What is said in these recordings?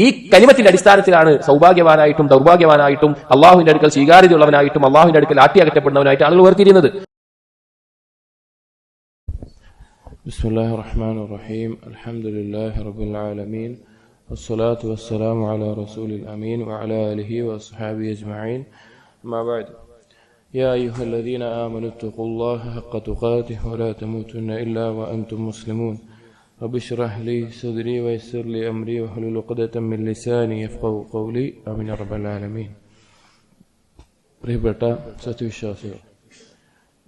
ഈ കലിമത്തിന്റെ അടിസ്ഥാനത്തിലാണ് സൗഭാഗ്യവാനായിട്ടും ദൗർഭാഗ്യവാനായിട്ടും അള്ളാഹുവിന്റെ അടുക്കൽ സ്വീകാര്യതയുള്ളവനായിട്ടും അള്ളാഹുവിന്റെ അടുക്കൽ ആട്ടിയകറ്റപ്പെടുന്നവനായിട്ട് ആളുകൾ വേർതിരിയുന്നത്. ബിസ്മില്ലാഹിർ റഹ്മാനിർ റഹീം. അൽഹംദുലില്ലാഹി റബ്ബിൽ ആലമീൻ. വസ്സലാത്തു വസ്സലാമു അലാ റസൂലിൽ അമീൻ വഅലാ ആലിഹി വഅസ്ഹാബിഹി അജ്മഈൻ. അമ്മാ ബഅദ്. യാ അയ്യുഹല്ലദീന ആമനൂ ഇത്തഖുല്ലാഹ ഹഖ്ക തുഖാതിഹി വലാ തമൂതുന്ന ഇല്ലാ വഅൻതും മുസ്ലിമൂൻ. റബ്ബി ഇശ്റഹ് ലി സദ്രി വയസ്സിർ ലി അംരി വഹ്ലുൽ ഉഖ്ദതം മിൻ ലിസാനി യഫ്ഖഹു ഖൗലി. ആമീൻ യാ റബ്ബൽ ആലമീൻ. പ്രിയപ്പെട്ട സത്യവിശ്വാസികൾ,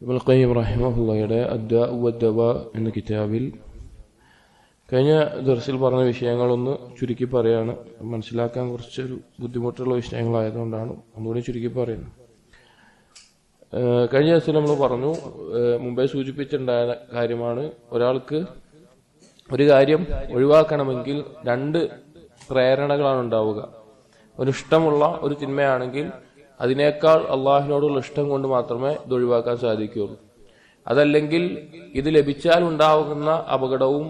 ഇബ്നുൽ ഖയ്യിം റഹിമഹുള്ളയുടെ അദ്ദാഉ വദ്ദവാ എന്ന കിതാബിൽ കഴിഞ്ഞ ദർസിൽ പറഞ്ഞ വിഷയങ്ങളൊന്ന് ചുരുക്കി പറയാണ്. മനസ്സിലാക്കാൻ കുറച്ചൊരു ബുദ്ധിമുട്ടുള്ള വിഷയങ്ങളായതുകൊണ്ടാണ് ഒന്നുകൂടി ചുരുക്കി പറയുന്നത്. കഴിഞ്ഞ ദിവസം നമ്മൾ പറഞ്ഞു, മുമ്പേ സൂചിപ്പിച്ചിട്ടുണ്ടായ കാര്യമാണ്, ഒരാൾക്ക് ഒരു കാര്യം ഒഴിവാക്കണമെങ്കിൽ രണ്ട് പ്രേരണകളാണ് ഉണ്ടാവുക. ഒരു ഇഷ്ടമുള്ള ഒരു തിന്മയാണെങ്കിൽ അതിനേക്കാൾ അള്ളാഹിനോടുള്ള ഇഷ്ടം കൊണ്ട് മാത്രമേ ഇത് ഒഴിവാക്കാൻ സാധിക്കുകയുള്ളൂ. അതല്ലെങ്കിൽ ഇത് ലഭിച്ചാൽ ഉണ്ടാകുന്ന അപകടവും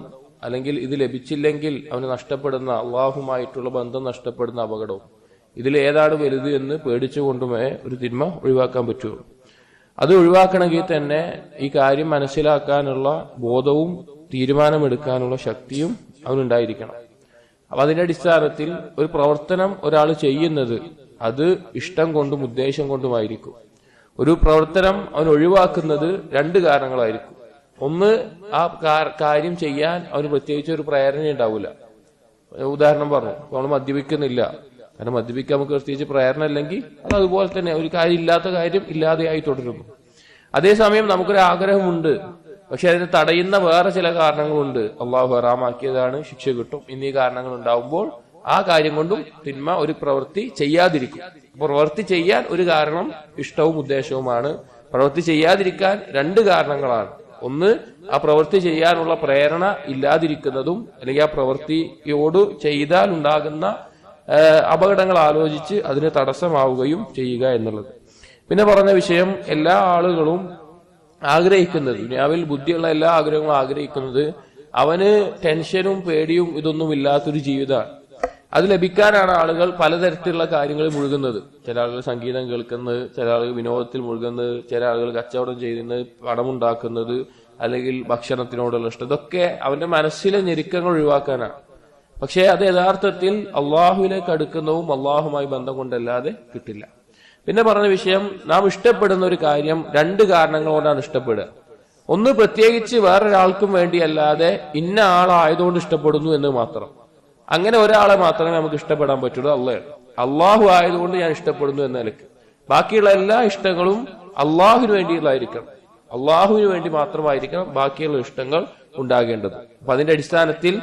അല്ലെങ്കിൽ ഇത് ലഭിച്ചില്ലെങ്കിൽ അവന് നഷ്ടപ്പെടുന്ന അള്ളാഹുമായിട്ടുള്ള ബന്ധം നഷ്ടപ്പെടുന്ന അപകടവും, ഇതിൽ ഏതാണ് വലുത് എന്ന് പേടിച്ചുകൊണ്ടുമേ ഒരു തിന്മ ഒഴിവാക്കാൻ പറ്റുള്ളൂ. അത് ഒഴിവാക്കണമെങ്കിൽ തന്നെ ഈ കാര്യം മനസ്സിലാക്കാനുള്ള ബോധവും തീരുമാനമെടുക്കാനുള്ള ശക്തിയും അവനുണ്ടായിരിക്കണം. അപ്പൊ അതിന്റെ അടിസ്ഥാനത്തിൽ ഒരു പ്രവർത്തനം ഒരാൾ ചെയ്യുന്നത് അത് ഇഷ്ടം കൊണ്ടും ഉദ്ദേശം കൊണ്ടുമായിരിക്കും. ഒരു പ്രവർത്തനം അവൻ ഒഴിവാക്കുന്നത് രണ്ട് കാരണങ്ങളായിരിക്കും. ഒന്ന്, ആ കാര്യം ചെയ്യാൻ അവന് പ്രത്യേകിച്ച് ഒരു പ്രേരണ ഉണ്ടാവില്ല. ഉദാഹരണം പറഞ്ഞു, നമ്മൾ മദ്യപിക്കുന്നില്ല, കാരണം മദ്യപിക്കാൻ നമുക്ക് പ്രത്യേകിച്ച് പ്രേരണ അല്ലെങ്കിൽ അത് അതുപോലെ തന്നെ ഒരു കാര്യം ഇല്ലാത്ത കാര്യം ഇല്ലാതെയായി തുടരുന്നു. അതേസമയം നമുക്കൊരു ആഗ്രഹമുണ്ട്, പക്ഷെ അതിനെ തടയുന്ന വേറെ ചില കാരണങ്ങളുണ്ട്. അള്ളാഹു ഹറാമാക്കിയതാണ്, ശിക്ഷ കിട്ടും എന്നീ കാരണങ്ങൾ ഉണ്ടാവുമ്പോൾ ആ കാര്യം കൊണ്ടും തിന്മ ഒരു പ്രവൃത്തി ചെയ്യാതിരിക്കും. പ്രവൃത്തി ചെയ്യാൻ ഒരു കാരണം ഇഷ്ടവും ഉദ്ദേശവുമാണ്. പ്രവൃത്തി ചെയ്യാതിരിക്കാൻ രണ്ട് കാരണങ്ങളാണ്. ഒന്ന്, ആ പ്രവൃത്തി ചെയ്യാനുള്ള പ്രേരണ ഇല്ലാതിരിക്കുന്നതും, അല്ലെങ്കിൽ ആ പ്രവൃത്തിയോട് ചെയ്താൽ ഉണ്ടാകുന്ന അപകടങ്ങൾ ആലോചിച്ച് അതിന് തടസ്സമാവുകയും ചെയ്യുക എന്നുള്ളത്. പിന്നെ പറഞ്ഞ വിഷയം, എല്ലാ ആളുകളും ആഗ്രഹിക്കുന്നത്, ദുനിയാവിൽ ബുദ്ധിയുള്ള എല്ലാ ആഗ്രഹങ്ങളും ആഗ്രഹിക്കുന്നത് അവന് ടെൻഷനും പേടിയും ഇതൊന്നും ഇല്ലാത്തൊരു ജീവിതമാണ്. അത് ലഭിക്കാനാണ് ആളുകൾ പലതരത്തിലുള്ള കാര്യങ്ങളിൽ മുഴുകുന്നത്. ചില ആളുകൾ സംഗീതം കേൾക്കുന്നത്, ചില ആളുകൾ വിനോദത്തിൽ മുഴുകുന്നത്, ചില ആളുകൾ കച്ചവടം ചെയ്യുന്നത്, പണമുണ്ടാക്കുന്നത്, അല്ലെങ്കിൽ ഭക്ഷണത്തിനോടുള്ള ഇഷ്ടം. ഇതൊക്കെ അവന്റെ മനസ്സിലെ ഞെരുക്കങ്ങൾ ഒഴിവാക്കാനാണ്. പക്ഷെ അത് യഥാർത്ഥത്തിൽ അള്ളാഹുവിലേക്ക് അടുക്കുന്നതും അള്ളാഹുമായി ബന്ധം കൊണ്ടല്ലാതെ കിട്ടില്ല. പിന്നെ പറഞ്ഞ വിഷയം, നാം ഇഷ്ടപ്പെടുന്ന ഒരു കാര്യം രണ്ട് കാരണങ്ങൾ കൊണ്ടാണ് ഇഷ്ടപ്പെടുക. ഒന്ന്, പ്രത്യേകിച്ച് വേറൊരാൾക്കും വേണ്ടിയല്ലാതെ ഇന്ന ആളായതുകൊണ്ട് ഇഷ്ടപ്പെടുന്നു എന്ന് മാത്രം. അങ്ങനെ ഒരാളെ മാത്രമേ നമുക്ക് ഇഷ്ടപ്പെടാൻ പറ്റുള്ളൂ, അള്ളാഹു ആയതുകൊണ്ട് ഞാൻ ഇഷ്ടപ്പെടുന്നു എന്ന നിലയ്ക്ക്. ബാക്കിയുള്ള എല്ലാ ഇഷ്ടങ്ങളും അള്ളാഹുവിന് വേണ്ടിയുള്ളതായിരിക്കണം, അള്ളാഹുവിന് വേണ്ടി മാത്രമായിരിക്കണം ബാക്കിയുള്ള ഇഷ്ടങ്ങൾ ഉണ്ടാകേണ്ടത്. അപ്പൊ അതിന്റെ അടിസ്ഥാനത്തിൽ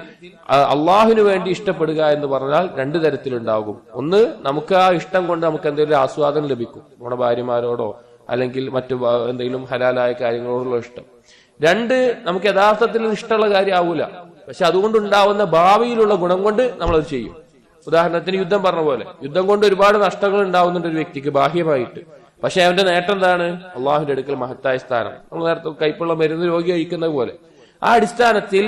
അള്ളാഹുവിന് വേണ്ടി ഇഷ്ടപ്പെടുക എന്ന് പറഞ്ഞാൽ രണ്ട് തരത്തിലുണ്ടാകും. ഒന്ന്, നമുക്ക് ആ ഇഷ്ടം കൊണ്ട് നമുക്ക് എന്തെങ്കിലും ആസ്വാദനം ലഭിക്കും, നമ്മുടെ ഭാര്യമാരോടോ അല്ലെങ്കിൽ മറ്റു എന്തെങ്കിലും ഹലാലായ കാര്യങ്ങളോടുള്ള ഇഷ്ടം. രണ്ട്, നമുക്ക് യഥാർത്ഥത്തിൽ ഇഷ്ടമുള്ള കാര്യം ആവൂല, പക്ഷെ അതുകൊണ്ടുണ്ടാവുന്ന ഭാവിയിലുള്ള ഗുണം കൊണ്ട് നമ്മളത് ചെയ്യും. ഉദാഹരണത്തിന് യുദ്ധം പറഞ്ഞ പോലെ, യുദ്ധം കൊണ്ട് ഒരുപാട് നഷ്ടങ്ങൾ ഉണ്ടാവുന്നുണ്ട് ഒരു വ്യക്തിക്ക് ബാഹ്യമായിട്ട്. പക്ഷെ അവന്റെ നേട്ടം എന്താണ്? അള്ളാഹുവിന്റെ അടുക്കൽ മഹത്തായ സ്ഥാനം. നമ്മൾ നേരത്തെ കൈപ്പുള്ള മരുന്ന് രോഗി കഴിക്കുന്നത് പോലെ. ആ അടിസ്ഥാനത്തിൽ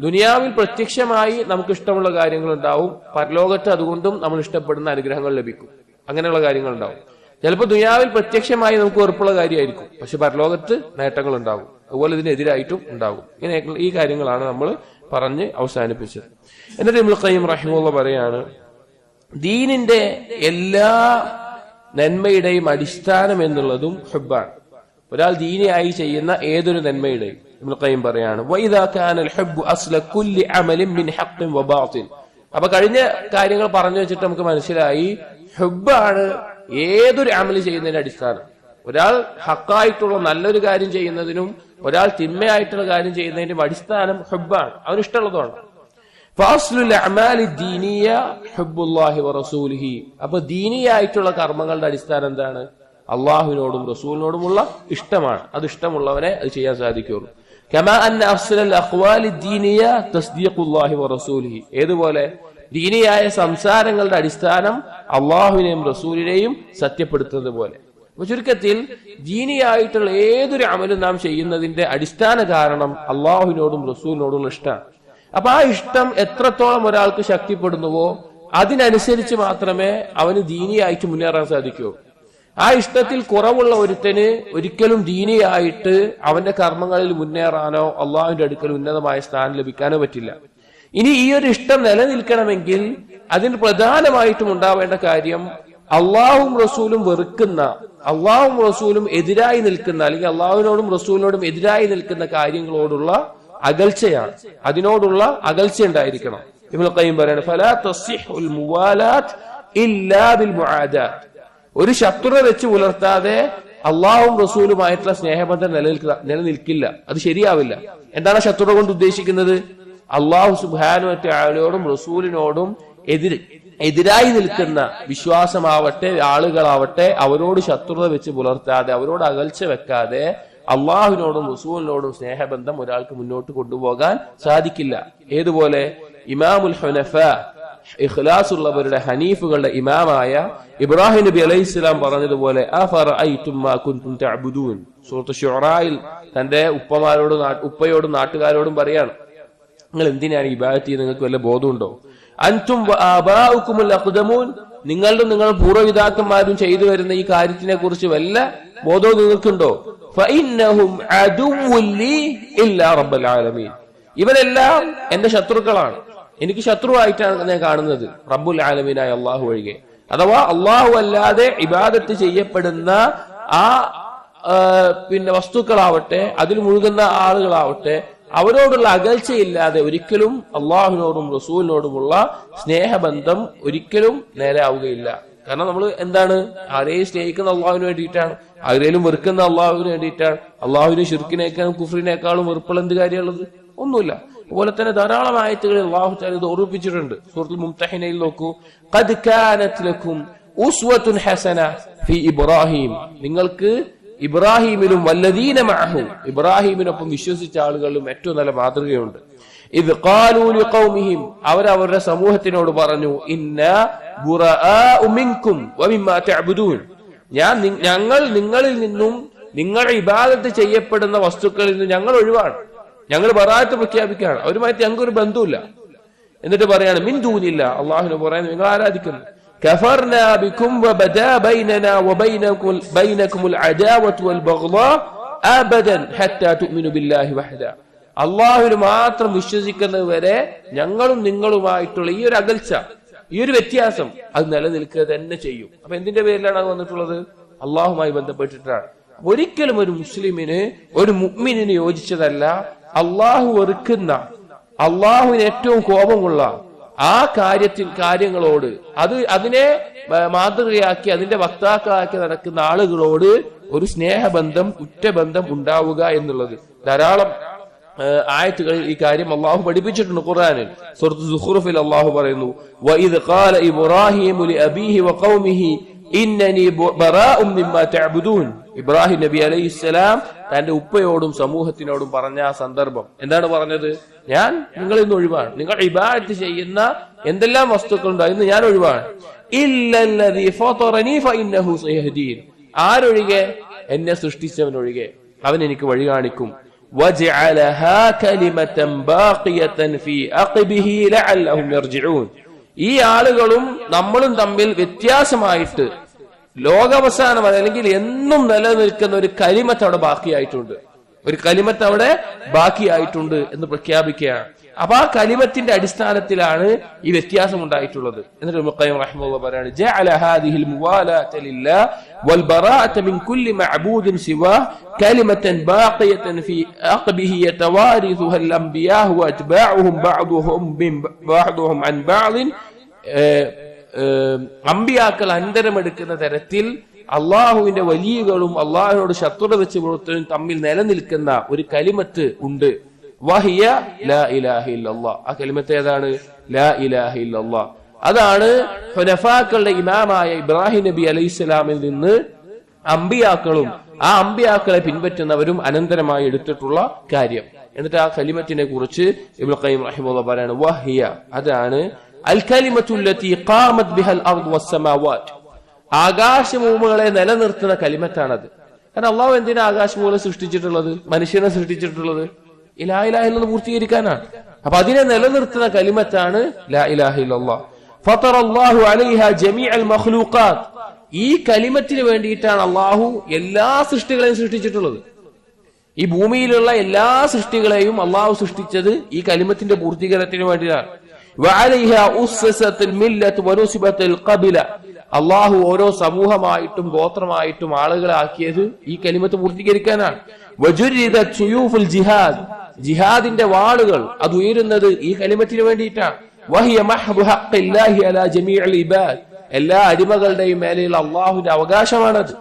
ദുനിയാവിൽ പ്രത്യക്ഷമായി നമുക്ക് ഇഷ്ടമുള്ള കാര്യങ്ങൾ ഉണ്ടാവും, പരലോകത്ത് അതുകൊണ്ടും നമ്മൾ ഇഷ്ടപ്പെടുന്ന അനുഗ്രഹങ്ങൾ ലഭിക്കും. അങ്ങനെയുള്ള കാര്യങ്ങൾ ഉണ്ടാവും. ചിലപ്പോൾ ദുനിയാവിൽ പ്രത്യക്ഷമായി നമുക്ക് വെറുപ്പുള്ള കാര്യമായിരിക്കും, പക്ഷെ പരലോകത്ത് നേട്ടങ്ങൾ ഉണ്ടാകും. അതുപോലെ ഇതിനെതിരായിട്ടും ഉണ്ടാകും. ഇങ്ങനെ ഈ കാര്യങ്ങളാണ് നമ്മൾ പറഞ്ഞ് അവസാനിപ്പിച്ചത്. എന്നിട്ട് ഇബ്നുൽ ഖയ്യിം റഹിമഹുല്ലാഹ് പറയാണ്, ദീനിന്റെ എല്ലാ നന്മയുടെയും അടിസ്ഥാനം എന്നുള്ളതും ഹുബ്ബാണ്. ഒരാൾ ദീനിയായി ചെയ്യുന്ന ഏതൊരു നന്മയുടെയും. ഇബ്നുൽ ഖയ്യിം പറയാണ്, വഇദാ കാനൽ ഹുബ്ബു അസ്ല കുല്ലി അമലിൻ മിൻ ഹഖ്ഖിൻ വബാതിൽ. അപ്പൊ കഴിഞ്ഞ കാര്യങ്ങൾ പറഞ്ഞു വെച്ചിട്ട് നമുക്ക് മനസ്സിലായി, ഹുബ്ബാണ് ഏതൊരു അമല് ചെയ്യുന്നതിന്റെ അടിസ്ഥാനം. ഒരാൾ ഹക്കായിട്ടുള്ള നല്ലൊരു കാര്യം ചെയ്യുന്നതിനും ഒരാൾ തിന്മയായിട്ടുള്ള കാര്യം ചെയ്യുന്നതിന്റെയും അടിസ്ഥാനം ഹുബ്ബാണ്, അവന് ഇഷ്ടമുള്ളതാണ്. അപ്പൊ ദീനിയായിട്ടുള്ള കർമ്മങ്ങളുടെ അടിസ്ഥാനം എന്താണ്? അള്ളാഹുവിനോടും റസൂലിനോടുമുള്ള ഇഷ്ടമാണ്. അത് ഇഷ്ടമുള്ളവനെ അത് ചെയ്യാൻ സാധിക്കുള്ളൂ. ഏതുപോലെ ദീനിയായ സംസാരങ്ങളുടെ അടിസ്ഥാനം അള്ളാഹുവിനെയും റസൂലിനെയും സത്യപ്പെടുത്തുന്നത് പോലെ. അപ്പൊ ചുരുക്കത്തിൽ ദീനിയായിട്ടുള്ള ഏതൊരു അമലും നാം ചെയ്യുന്നതിന്റെ അടിസ്ഥാന കാരണം അള്ളാഹുവിനോടും റസൂലിനോടുള്ള ഇഷ്ടമാണ്. അപ്പൊ ആ ഇഷ്ടം എത്രത്തോളം ഒരാൾക്ക് ശക്തിപ്പെടുന്നുവോ അതിനനുസരിച്ച് മാത്രമേ അവന് ദീനിയായിട്ട് മുന്നേറാൻ സാധിക്കൂ. ആ ഇഷ്ടത്തിൽ കുറവുള്ള ഒരുത്തന് ഒരിക്കലും ദീനിയായിട്ട് അവന്റെ കർമ്മങ്ങളിൽ മുന്നേറാനോ അള്ളാഹുവിന്റെ അടുക്കൽ ഉന്നതമായ സ്ഥാനം ലഭിക്കാനോ പറ്റില്ല. ഇനി ഈ ഒരു ഇഷ്ടം നിലനിൽക്കണമെങ്കിൽ അതിന് പ്രധാനമായിട്ടും ഉണ്ടാവേണ്ട കാര്യം അള്ളാഹും റസൂലും വെറുക്കുന്ന, അള്ളാഹും റസൂലും എതിരായി നിൽക്കുന്ന, അല്ലെങ്കിൽ അള്ളാഹുവിനോടും റസൂലിനോടും എതിരായി നിൽക്കുന്ന കാര്യങ്ങളോടുള്ള അകൽച്ചയാണ്. അതിനോടുള്ള അകൽച്ച ഉണ്ടായിരിക്കണം. ഇബ്നുൽ ഖയ്യിം പറയാണ്, ഫലാ തസ്ഹിഹുൽ മുവാലാത്ത് ഇല്ലാ ബിൽ മുആദാത്ത്. ഒരു ശത്രുത വെച്ച് പുലർത്താതെ അള്ളാഹും റസൂലുമായിട്ടുള്ള സ്നേഹബന്ധം നിലനിൽക്കില്ല, അത് ശരിയാവില്ല. എന്താണ് ശത്രുത കൊണ്ട് ഉദ്ദേശിക്കുന്നത്? അള്ളാഹു സുബ്ഹാനഹു വ തആലയോടും റസൂലിനോടും എതിരായി നിൽക്കുന്ന വിശ്വാസമാവട്ടെ ആളുകളാവട്ടെ അവരോട് ശത്രുത വെച്ച് പുലർത്താതെ, അവരോട് അകൽച്ച വെക്കാതെ അള്ളാഹുവിനോടും റസൂലിനോടും സ്നേഹബന്ധം ഒരാൾക്ക് മുന്നോട്ട് കൊണ്ടുപോകാൻ സാധിക്കില്ല. ഏതുപോലെ ഇമാമുൽ ഹുനഫ, ഇഖ്ലാസ് ഉള്ളവരുടെ ഹനീഫുകളുടെ ഇമാമായ ഇബ്രാഹിം നബി അലൈഹിസ്സലാം പറഞ്ഞതുപോലെ അഫറഅയ്തും മാ കുൻതും തഅബുദൂൻ, സൂറത്ത് ശുഅറായിൽ തന്റെ ഉപ്പയോടും നാട്ടുകാരോടും പറയാണ്, നിങ്ങൾ എന്തിനാണ് ഇബാദത്ത് ചെയ്യുന്നത്? നിങ്ങൾക്ക് വല്ല ബോധമുണ്ടോ? അൻതും വആബാഉകുമുൽ അഖ്ദമൂൻ, നിങ്ങളുടെ പൂർവ്വപിതാക്കന്മാരും ചെയ്തു വരുന്ന ഈ കാര്യത്തിനെ കുറിച്ച് വല്ല ബോധവും നിങ്ങൾക്കുണ്ടോ? ഫഇന്നഹും അദുവ്വുൻ ലീ ഇല്ലാ റബ്ബൽ ആലമീൻ, ഇവരെല്ലാം എന്റെ ശത്രുക്കളാണ്, എനിക്ക് ശത്രുവായിട്ടാണ് ഞാൻ കാണുന്നത് റബ്ബുൽ ആലമീനായ അള്ളാഹു ഒഴികെ. അഥവാ അള്ളാഹു അല്ലാതെ ഇബാദത്ത് ചെയ്യപ്പെടുന്ന ആ വസ്തുക്കളാവട്ടെ, അതിൽ മുഴുകുന്ന ആളുകളാവട്ടെ, അവരോടുള്ള അകൽച്ചയില്ലാതെ ഒരിക്കലും അള്ളാഹുവിനോടും റസൂലിനോടുമുള്ള സ്നേഹബന്ധം ഒരിക്കലും നേരെയാവുകയില്ല. കാരണം നമ്മൾ എന്താണ്, ആരെയും സ്നേഹിക്കുന്ന അള്ളാഹുവിന് വേണ്ടിയിട്ടാണ്, ആരെയും വെറുക്കുന്ന അള്ളാഹുവിന് വേണ്ടിയിട്ടാണ്. അള്ളാഹുവിന് ശിർക്കിനേക്കാളും കുഫ്രിനേക്കാളും വെറുപ്പുള്ള എന്ത് കാര്യമുള്ളത്? ഒന്നുമില്ല. അതുപോലെ തന്നെ ധാരാളം ആയത്തുകളിൽ അല്ലാഹു തആല ഇത് ഓർമ്മിപ്പിച്ചിട്ടുണ്ട്. സൂറത്തുൽ മുംതഹിനയിൽ നോക്കൂ, ഖദ് കാനത് ലക്കും ഉസ്വത്തുൻ ഹസന ഫീ ഇബ്രാഹിം, നിങ്ങൾക്ക് ഇബ്രാഹിമിലും വല്ലദീന മഅഹു, ഇബ്രാഹിമിനൊപ്പം വിശ്വസിച്ച ആളുകളിലും ഏറ്റവും നല്ല മാതൃകയുണ്ട്. ഇദ് ഖാലൂ ലിഖൗമിഹിം, അവരവരുടെ സമൂഹത്തിനോട് പറഞ്ഞു, ഇന്നാ ബുറാഉ മിൻകും വമിമ്മാ തഅബുദൂൻ, ഞങ്ങൾ നിങ്ങളിൽ നിന്നും നിങ്ങൾ ഇബാദത്ത് ചെയ്യപ്പെടുന്ന വസ്തുക്കളിൽ നിന്ന് ഞങ്ങൾ ഒഴിവാണ്, ഞങ്ങൾ ബറാഅത്ത് പ്രഖ്യാപിക്കുകയാണ്, അവരുമായിട്ട് ഞങ്ങൾക്കൊരു ബന്ധമില്ല. എന്നിട്ട് പറയാണ് മിൻ ദൂനില്ല, അള്ളാഹുവിനെ പറയുന്നത് നിങ്ങൾ ആരാധിക്കുന്നു. കഫർനാ ബികും വബദാ ബൈനനാ വബൈനകുമുൽ അദാവത്തു വൽ ബഗ്ളാ അബദൻ ഹത്താ തുഅ്മിനു ബില്ലാഹി വഹദാ, അള്ളാഹുവിൽ മാത്രം വിശ്വസിക്കുന്നത് വരെ ഞങ്ങളും നിങ്ങളുമായിട്ടുള്ള ഈ ഒരു അകൽച്ച, ഈ ഒരു വ്യത്യാസം അത് നിലനിൽക്കുക തന്നെ ചെയ്യും. അപ്പൊ എന്തിന്റെ പേരിലാണ് അത് വന്നിട്ടുള്ളത്? അള്ളാഹുമായി ബന്ധപ്പെട്ടിട്ടാണ്. ഒരിക്കലും ഒരു മുസ്ലിമിന്, ഒരു മുഅ്മിനിന് യോജിച്ചതല്ല അള്ളാഹു വെറുക്കുന്ന, അള്ളാഹുവിന് ഏറ്റവും കോപമുള്ള ആ കാര്യങ്ങളോട്, അതിനെ മാതൃകയാക്കി അതിന്റെ വക്താക്കളാക്കി നടക്കുന്ന ആളുകളോട് ഒരു സ്നേഹബന്ധം, ഉറ്റബന്ധം ഉണ്ടാവുക എന്നുള്ളത്. ധാരാളം ആയത്തുകളിൽ ഈ കാര്യം അള്ളാഹു പഠിപ്പിച്ചിട്ടുണ്ട് ഖുർആനിൽ. സൂറത്ത് സുഖ്റുഫിൽ അള്ളാഹു പറയുന്നു, വഇദ് ഖാല ഇബ്രാഹീമു ലിഅബീഹി വഖൗമിഹി ഇന്നനി ബറാഉം മിമ്മാ തഅബുദൂൻ, ഇബ്രാഹിം നബി അലൈഹിസ്സലാം തന്റെ ഉപ്പയോടും സമൂഹത്തിനോടും പറഞ്ഞ ആ സന്ദർഭം എന്താണ് പറഞ്ഞത്? ഞാൻ നിങ്ങളിൽ നിന്ന് ഒഴിവാണ്, നിങ്ങൾ ഇബാദത്ത് ചെയ്യുന്ന എന്തെല്ലാം വസ്തുക്കളുണ്ടോ ഇന്ന് ഞാൻ ഒഴിവാണ്. ഇല്ലല്ലദീ ഫതറനീ ഫഇന്നഹു സയഹ്ദീൻ, ആരൊഴികെ? എന്നെ സൃഷ്ടിച്ചവനൊഴികെ അവൻ എനിക്ക് വഴി കാണിക്കും. വജഅലഹാ കലിമതൻ ബാഖിയതൻ ഫീ അഖ്ബിഹി ലഅല്ലഹും യർജിഊൻ, ഈ ആളുകളും നമ്മളും തമ്മിൽ വ്യത്യാസമായിട്ട് ലോകാവസാനം അല്ലെങ്കിൽ എന്നും നിലനിൽക്കുന്ന ഒരു കലിമത്ത് അവിടെ ബാക്കിയായിട്ടുണ്ട്, ഒരു കലിമത്ത് അവിടെ ബാക്കിയായിട്ടുണ്ട് എന്ന് പ്രഖ്യാപിക്കുകയാണ്. അപ്പൊ ആ കലിമത്തിന്റെ അടിസ്ഥാനത്തിലാണ് ഈ വ്യത്യാസം ഉണ്ടായിട്ടുള്ളത്. എന്നിട്ട് ഇബ്നു ഖയ്യിം റഹിമഹുല്ലാഹ് പറയാണ്, ജഅല ഹാദിഹിൽ മുവാലാത ലില്ലാഹ് വൽ ബറാഅത മിൻ കുല്ലി മഅബൂദിൻ സിവാ കലിമതൻ ബാഖിയതൻ ഫീ അഖ്ബിഹി യതവാരിസുഹാ അൽ അംബിയാ വ അത്ബാഉഹും ബഅദുഹും അൻ ബഅദിൻ, അമ്പിയാക്കൾ അന്തരമെടുക്കുന്ന തരത്തിൽ അള്ളാഹുവിന്റെ വലിയകളും അള്ളാഹുവിനോട് ശത്രുത വെച്ച് പുറത്തും തമ്മിൽ നിലനിൽക്കുന്ന ഒരു കലിമത്ത് ഉണ്ട്. വഹിയ ലാ ഇലാഹ ഇല്ലല്ലാഹ്, ആ കലിമത്ത് ഏതാണ്? ലാ ഇലാഹ ഇല്ലല്ലാഹ്. അതാണ് ഹുനഫാക്കളുടെ ഇമാമായ ഇബ്രാഹിം നബി അലൈഹിസ്സലാമിൽ നിന്ന് അമ്പിയാക്കളും ആ അമ്പിയാക്കളെ പിൻപറ്റുന്നവരും അനന്തരമായി എടുത്തിട്ടുള്ള കാര്യം. എന്നിട്ട് ആ കലിമത്തിനെ കുറിച്ച് ഇബ്നു ഖയ്യിം റഹിമഹുല്ലാഹ് പറയാണ്, വഹിയ, അതാണ് അൽ കലിമത്തുല്ലതി ഖാമത് ബിഹൽ അർദ് വസ്സമാവാത്, ആകാശഭൂമികളെ നിലനിർത്തുന്ന കലിമത്താണത്. കാരണം അള്ളാഹു എന്തിനാ ആകാശഭൂമികളെ സൃഷ്ടിച്ചിട്ടുള്ളത്, മനുഷ്യനെ സൃഷ്ടിച്ചിട്ടുള്ളത്? ലാ ഇലാഹ ഇല്ലല്ലാഹ് പൂർത്തീകരിക്കാനാണ്. അപ്പൊ അതിനെ നിലനിർത്തുന്ന കലിമത്താണ് ലാ ഇലാഹ ഇല്ലല്ലാഹ്. ഫതറല്ലാഹു അലൈഹ ജമീഅൽ മഖ്ലൂഖാത്ത്. ഈ കലിമത്തിന് വേണ്ടിയിട്ടാണ് അള്ളാഹു എല്ലാ സൃഷ്ടികളെയും സൃഷ്ടിച്ചിട്ടുള്ളത്. ഈ ഭൂമിയിലുള്ള എല്ലാ സൃഷ്ടികളെയും അള്ളാഹു സൃഷ്ടിച്ചത് ഈ കലിമത്തിന്റെ പൂർത്തീകരണത്തിന് വേണ്ടിയാണ്. അള്ളാഹു ഓരോ സമൂഹമായിട്ടും ഗോത്രമായിട്ടും ആളുകളെ ആക്കിയത് ഈ കലിമത്ത് പൂർത്തീകരിക്കാനാണ്. ജിഹാദ്, ജിഹാദിന്റെ വാളുകൾ അത് ഉയരുന്നത് ഈ കലിമത്തിന് വേണ്ടിയിട്ടാണ്. എല്ലാ അടിമകളുടെയും മേലെയുള്ള അള്ളാഹുവിന്റെ അവകാശമാണത്.